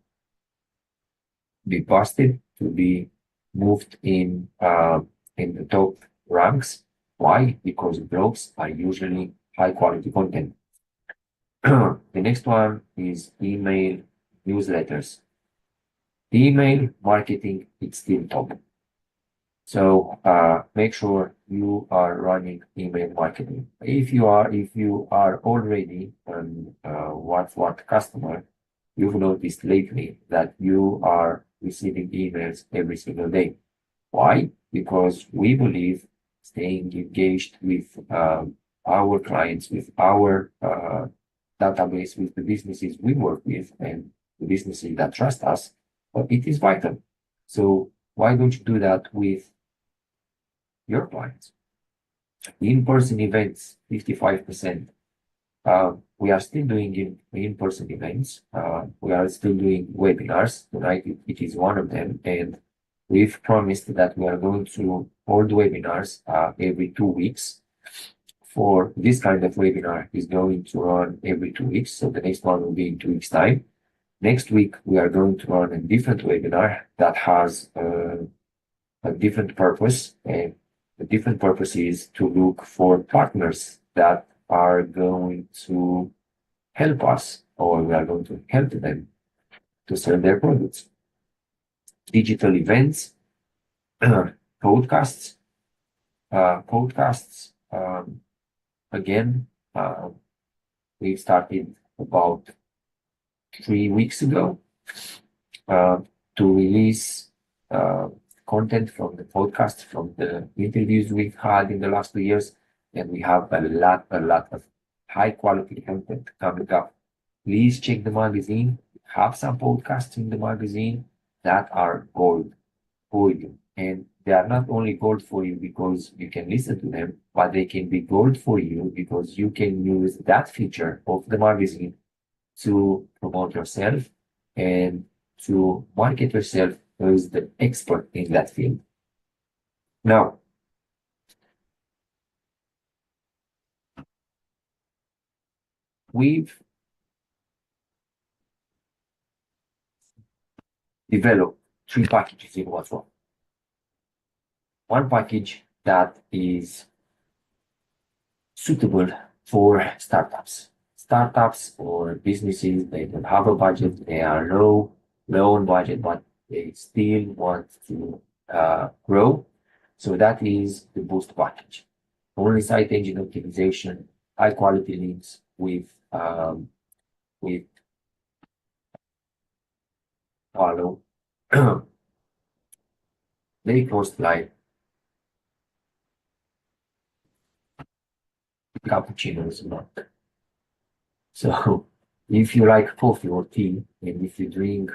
be busted, to be moved in the top ranks. Why? Because blogs are usually high quality content. The next one is email newsletters. Email marketing is still top. So make sure you are running email marketing. If you are already an Whatswhat customer, you've noticed lately that you are receiving emails every single day. Why? Because we believe staying engaged with our clients, with our database, with the businesses we work with, and the businesses that trust us, it is vital. So why don't you do that with your clients? In-person events, 55%. We are still doing in-person events. We are still doing webinars. Tonight it is one of them, and we've promised that we are going to hold webinars every 2 weeks. For this kind of webinar is going to run every 2 weeks, so the next one will be in 2 weeks' time. Next week we are going to run a different webinar that has a different purpose, and the different purpose is to look for partners that are going to help us, or we are going to help them to sell their products. Digital events, podcasts, podcasts. Again, we started about 3 weeks ago to release content from the podcast, from the interviews we've had in the last 2 years, and we have a lot of high quality content coming up. Please check the magazine. We have some podcasts in the magazine that are gold for you. And they are not only gold for you because you can listen to them, but they can be gold for you because you can use that feature of the magazine to promote yourself and to market yourself as the expert in that field. Now, we've developed 3 packages in Whatswhat. One package that is suitable for startups or businesses. They don't have a budget, they are low on budget, but they still want to grow. So that is the boost package. Only site engine optimization, high quality links with follow very close to live cappuccinos not. So if you like coffee or tea, and if you drink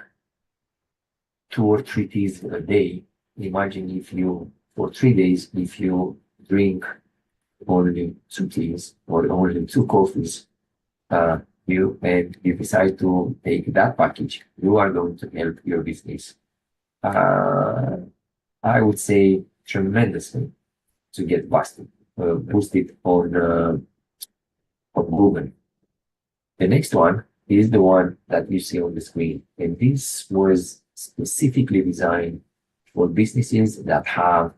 2 or 3 teas a day, imagine if you, for 3 days, if you drink only 2 teas or only 2 coffees, you decide to take that package, you are going to help your business. I would say tremendously to get boosted on Google. The next one is the one that you see on the screen, and this was specifically designed for businesses that have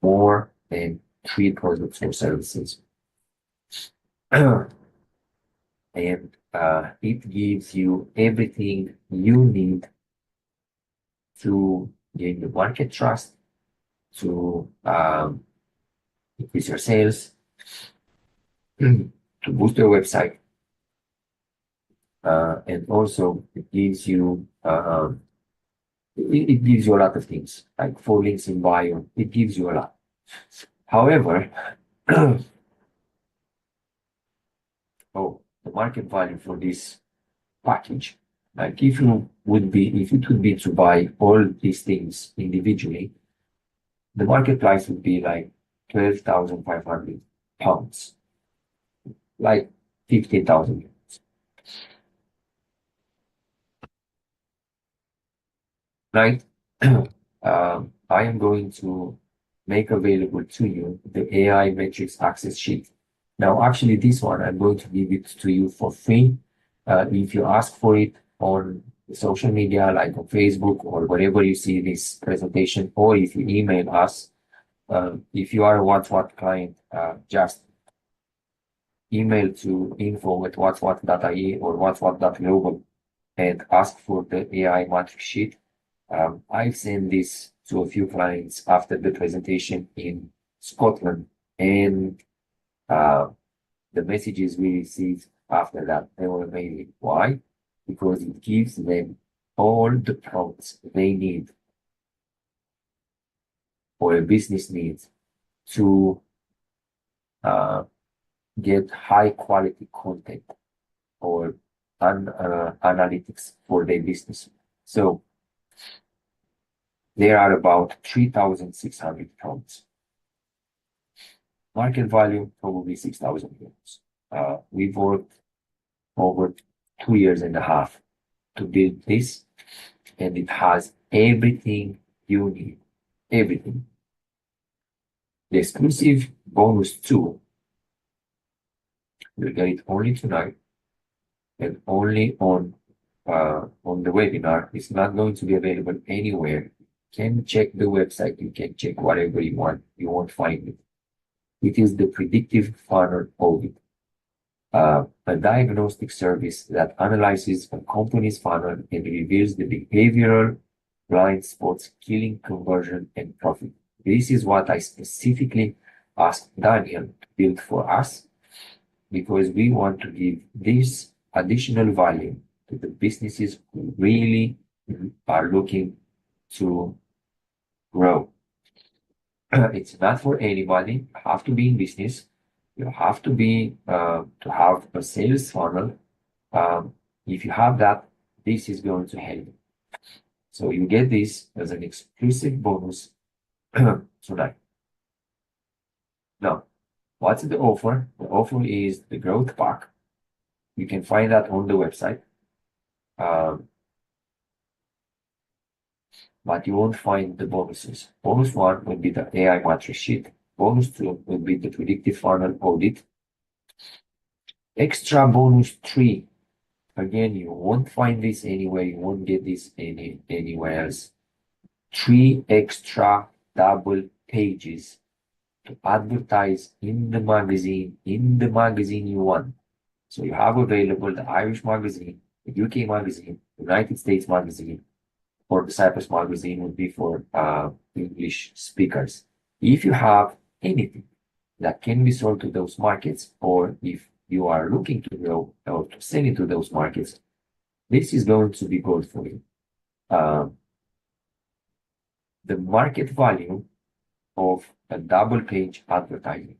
more than 3 products or services. And it gives you everything you need to gain the market trust, to increase your sales, to boost your website, and also it gives you a lot of things like 4 links in bio. It gives you a lot. However, oh, the market value for this package, like if it would be to buy all these things individually, the market price would be like 12,500 pounds, like 15,000. Right? I am going to make available to you the AI metrics access sheet. Now, actually, this one I'm going to give it to you for free. If you ask for it on social media, like on Facebook or wherever you see this presentation, or if you email us, if you are a Whatswhat client, just email to info@whatswhat.ie or whatswhat.global and ask for the AI matrix sheet. I've sent this to a few clients after the presentation in Scotland, and the messages we received after that, they were amazing. Why? Because it gives them all the prompts they need or a business needs to get high quality content or analytics for their business. So there are about 3,600 prompts. Market value, probably 6,000 euros. We've worked over 2.5 years to build this, and it has everything you need. Everything. The exclusive bonus tool, you'll get it only tonight and only on the webinar. It's not going to be available anywhere. You can check the website, you can check whatever you want, you won't find it. It is the predictive funnel audit, a diagnostic service that analyzes a company's funnel and reveals the behavioral blind spots killing conversion and profit. This is what I specifically asked Daniel to build for us because we want to give this additional value to the businesses who really are looking to grow. It's not for anybody. You have to be in business. You have to be to have a sales funnel. If you have that, this is going to help. So you get this as an exclusive bonus tonight. Now, what's the offer? The offer is the growth pack. You can find that on the website. But you won't find the bonuses. Bonus 1 will be the AI matrix sheet. Bonus 2 will be the predictive funnel audit. Extra bonus 3. Again, you won't find this anywhere. You won't get this anywhere else. 3 extra double pages to advertise in the magazine you want. So you have available the Irish magazine, the UK magazine, the United States magazine, or the Cyprus magazine would be for English speakers. If you have anything that can be sold to those markets, or if you are looking to grow or to sell into those markets, this is going to be good for you. The market value of a double page advertising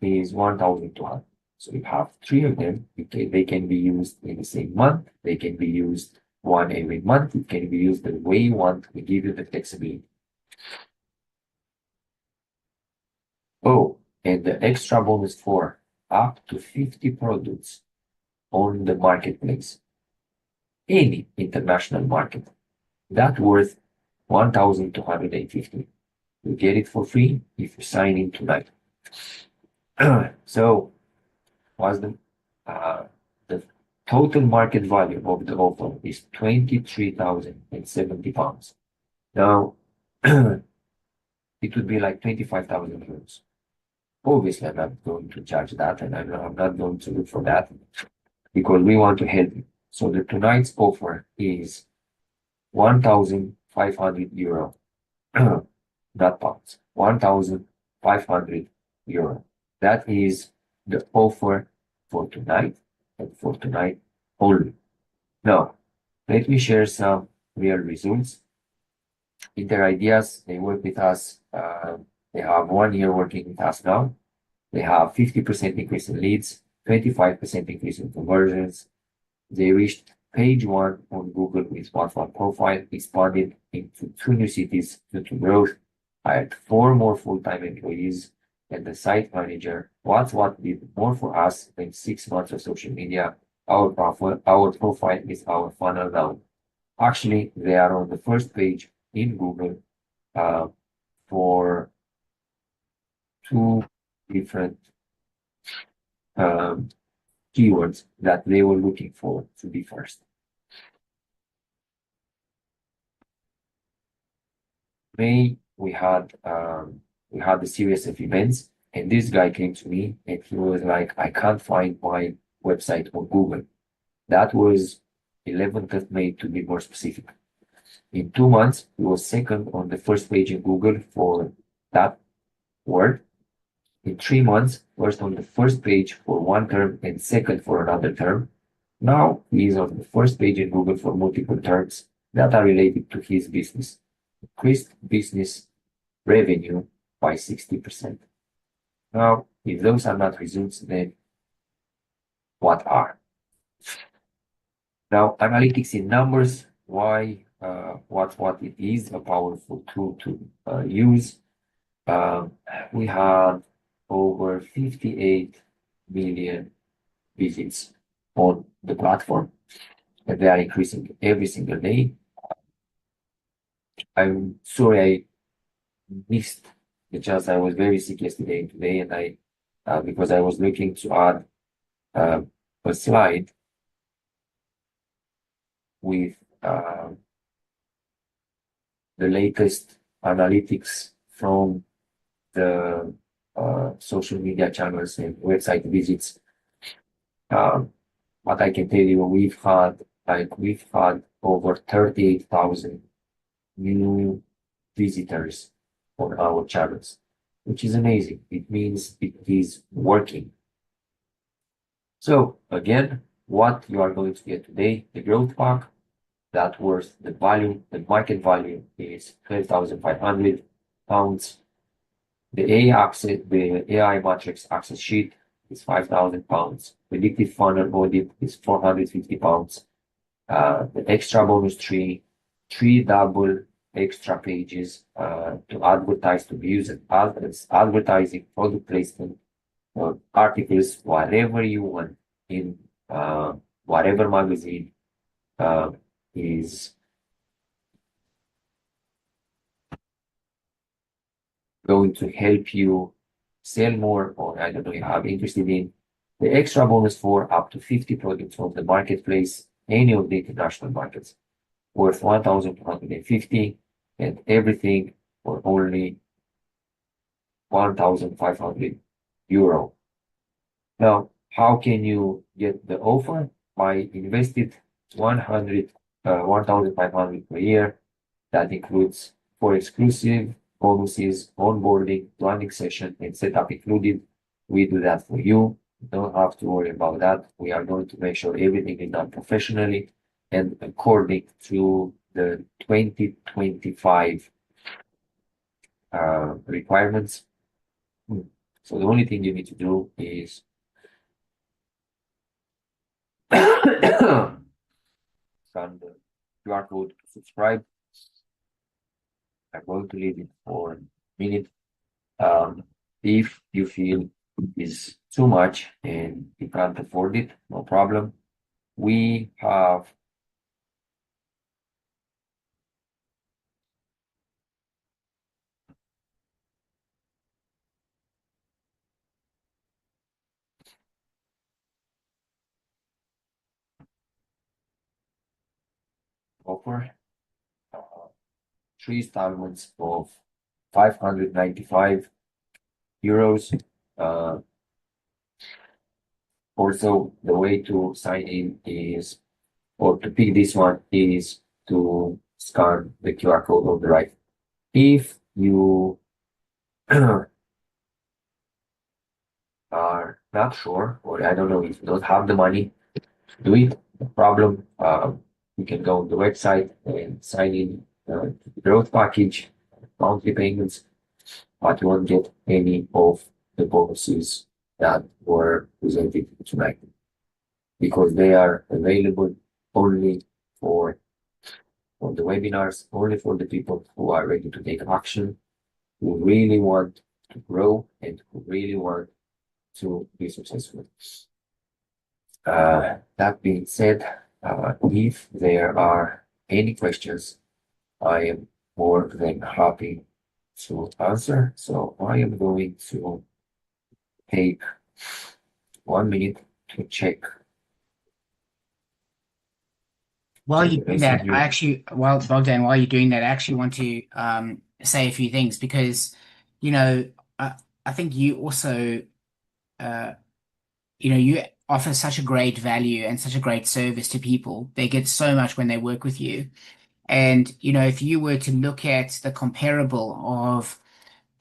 is 1,200. So you have 3 of them. They can be used in the same month. They can be used one every month. It can be used the way you want. We give you the flexibility. Oh, and the extra bonus for up to 50 products on the marketplace, any international market, that worth 1,250. You get it for free if you sign in tonight. So, what's the total market value of the offer is 23,070 pounds. Now, it would be like 25,000 euros. Obviously, I'm not going to charge that, and I'm not going to look for that because we want to help you. So the tonight's offer is 1,500 euro, not pounds, 1,500 euro. That is the offer for tonight and for tonight only. Now, let me share some real results. In their ideas, they work with us. They have 1 year working with us now. They have 50% increase in leads, 25% increase in conversions. They reached page one on Google with Whatswhat profile, expanded into 2 new cities due to growth, hired 4 more full-time employees, and the site manager. Whatswhat did more for us than 6 months of social media. Our profile is our funnel now. Actually, they are on the first page in Google uh, for 2 different um, keywords that they were looking for to be first. May we had a series of events, and this guy came to me and he was like, I can't find my website on Google. That was 11th of May to be more specific. In 2 months, he was second on the first page in Google for that word. In 3 months, first on the first page for one term and second for another term. Now he is on the first page in Google for multiple terms that are related to his business. Increased business revenue by 60%. Now, if those are not results, then what are? Now, analytics in numbers, why what it is a powerful tool to use. We have over 58 million visits on the platform, and they are increasing every single day. I'm sorry I missed the chance. I was very sick yesterday and today, and I because I was looking to add uh, a slide with the latest analytics from the social media channels and website visits. But I can tell you, we've had over 38,000 new visitors on our channels, which is amazing. It means it is working. So again, what you are going to get today, the growth pack, that worth the value, the market value is 12,500 pounds. The AI matrix access sheet is 5,000 pounds. Predictive funnel audit is 450 pounds. The extra bonus tree, 3 double extra pages to advertise, to be used as advertising, product placement, articles, whatever you want in whatever magazine is going to help you sell more, or I don't know, you have interested in the extra bonus for up to 50 products from the marketplace, any of the international markets, worth 1,250, and everything for only 1,500 euro. Now, how can you get the offer? By invested 1,500 per year. That includes 4 exclusive bonuses, onboarding, planning session, and setup included. We do that for you. You don't have to worry about that. We are going to make sure everything is done professionally and according to the 2025 requirements. So the only thing you need to do is scan the QR code to subscribe. I'm going to leave it for a minute. If you feel is too much and you can't afford it, no problem. We have offer 3 installments of 595 euros. Also, the way to sign in is, or to pick this one is to scan the QR code on the right. If you are not sure, or I don't know, if you don't have the money to do it, no problem. You can go on the website and sign in the growth package, monthly payments, but you won't get any of the bonuses that were presented tonight because they are available only for the webinars, only for the people who are ready to take action, who really want to grow and who really want to be successful. That being said, if there are any questions, I am more than happy to answer. So I am going to take 1 minute to check While to you're the doing that, messenger. while Bogdan, while you're doing that, I actually want to say a few things because, you know, I think you also, uh, you offer such a great value and such a great service to people. They get so much when they work with you. And, if you were to look at the comparable of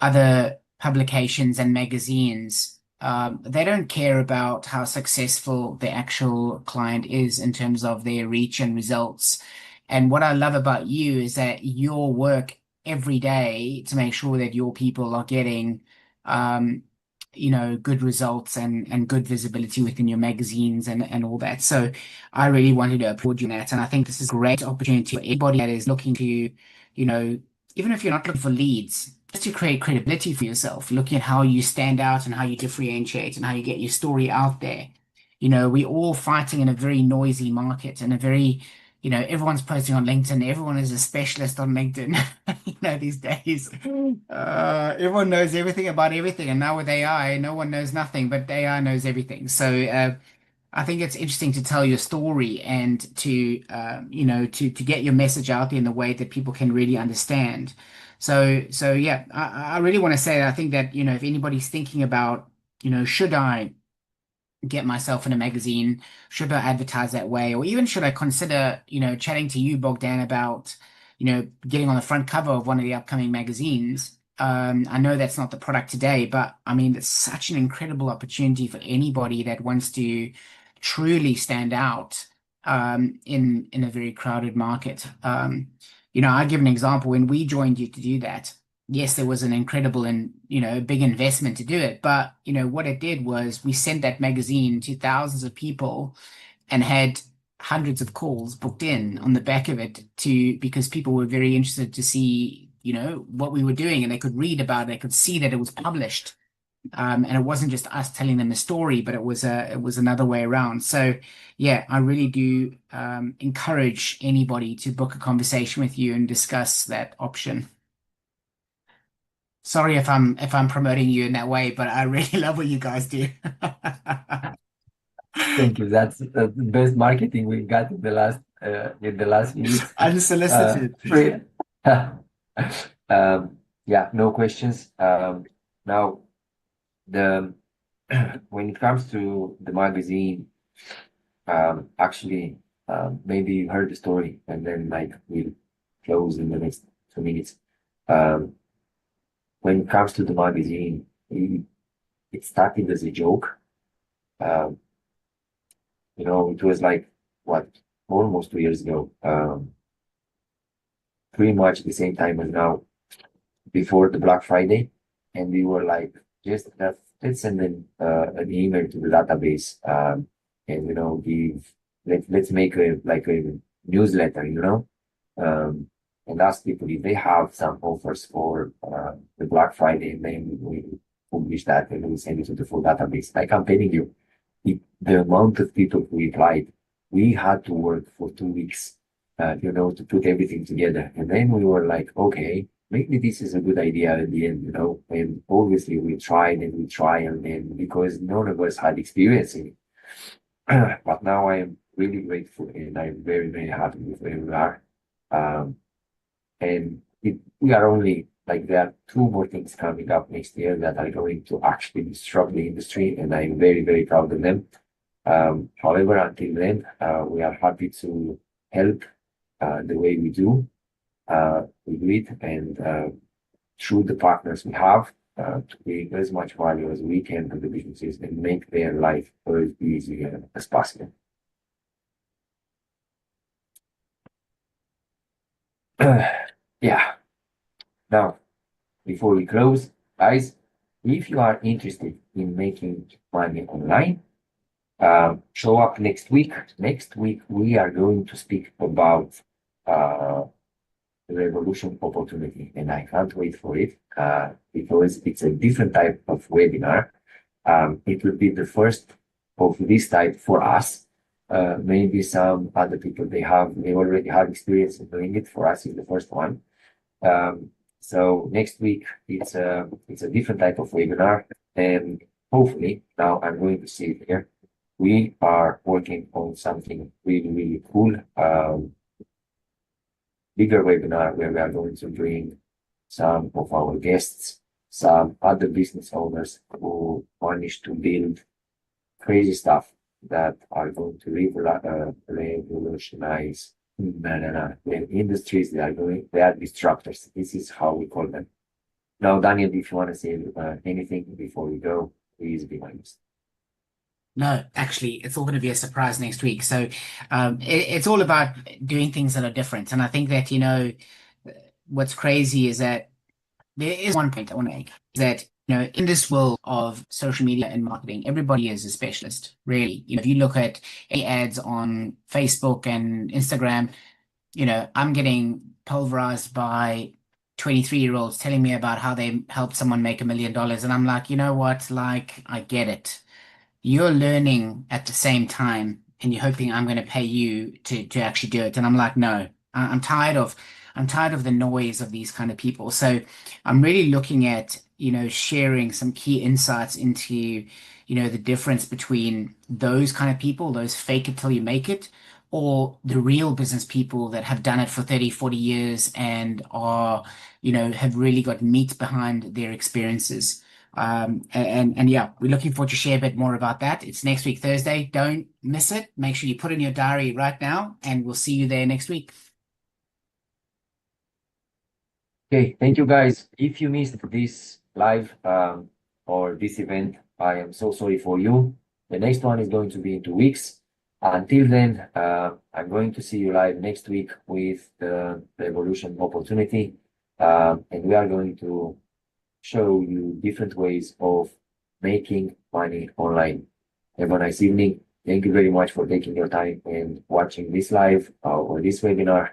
other publications and magazines, they don't care about how successful the actual client is in terms of their reach and results. And what I love about you is that your work every day to make sure that your people are getting, um, good results and good visibility within your magazines and all that. So I really wanted to applaud you on that. And I think this is a great opportunity for anybody that is looking to, even if you're not looking for leads, just to create credibility for yourself, looking at how you stand out and how you differentiate and how you get your story out there. We're all fighting in a very noisy market and a very, everyone's posting on LinkedIn. Everyone is a specialist on LinkedIn, these days. Everyone knows everything about everything. And now with AI, no one knows nothing, but AI knows everything. So, I think it's interesting to tell your story and to to get your message out there in the way that people can really understand. So yeah, I really want to say that I think that if anybody's thinking about should I get myself in a magazine, should I advertise that way, or even should I consider chatting to you, Bogdan, about getting on the front cover of one of the upcoming magazines. I know that's not the product today, but I mean, it's such an incredible opportunity for anybody that wants to truly stand out in a very crowded market. I give an example when we joined you to do that. Yes, there was an incredible and big investment to do it, but what it did was we sent that magazine to thousands of people and had hundreds of calls booked in on the back of it to because people were very interested to see what we were doing and they could read about it, they could see that it was published. And it wasn't just us telling them the story, but it was another way around. So yeah, I really do encourage anybody to book a conversation with you and discuss that option. Sorry if I'm promoting you in that way, but I really love what you guys do. Thank you. That's the best marketing we got in the last weeks. Unsolicited. Free. Yeah, no questions. Now the when it comes to the magazine, actually, maybe you heard the story, and then like we'll close in the next 2 minutes. Um, when it comes to the magazine, it started as a joke. Um, it was like what almost 2 years ago, pretty much the same time as now, before the Black Friday, and we were like, just let's send an email to the database, and give let's make a newsletter, um, and ask people if they have some offers for the Black Friday, and then we publish that and we send it to the full database. Like I'm telling you, the amount of people who replied, we had to work for 2 weeks, to put everything together. And then we were like, okay, maybe this is a good idea at the end, And obviously we tried and we tried, and then because none of us had experience in it. But now I am really grateful and I'm very, very happy with where we are. Um, and we are only like there are two more things coming up next year that are going to actually disrupt the industry, and I'm very, very proud of them. However, until then, we are happy to help the way we do it, and through the partners we have to bring as much value as we can to the businesses and make their life as easy as possible. Yeah. Now, before we close, guys, if you are interested in making money online, show up next week. Next week, we are going to speak about the revolution opportunity, and I can't wait for it because it's a different type of webinar. It will be the first of this type for us. Maybe some other people they already have experience in doing it. For us, it's the first one. So next week it's a different type of webinar, and hopefully now I'm going to see it here. We are working on something really, really cool. Bigger webinar where we are going to bring some of our guests, some other business owners who managed to build crazy stuff that are going to revolutionize the industries. They are disruptors. This is how we call them. Now, Daniel, if you want to say anything before we go, please be honest. No, actually, it's all going to be a surprise next week. So it's all about doing things that are different. And I think that, what's crazy is that there is one point I want to make that, in this world of social media and marketing, everybody is a specialist, really. If you look at any ads on Facebook and Instagram, I'm getting pulverized by 23-year-olds telling me about how they helped someone make $1 million. And I'm like, you know what? Like, I get it. You're learning at the same time, and you're hoping I'm going to pay you to actually do it. And I'm like, no, I'm tired of the noise of these kind of people. So I'm really looking at, sharing some key insights into, the difference between those kind of people, those fake it till you make it, or the real business people that have done it for 30, 40 years and are, have really got meat behind their experiences. And yeah, we're looking forward to share a bit more about that. It's next week, Thursday. Don't miss it. Make sure you put in your diary right now, and we'll see you there next week. Okay, thank you guys. If you missed this live or this event, I am so sorry for you. The next one is going to be in 2 weeks. Until then, I'm going to see you live next week with the Revolution opportunity. And we are going to show you different ways of making money online. Have a nice evening. Thank you very much for taking your time and watching this live or this webinar.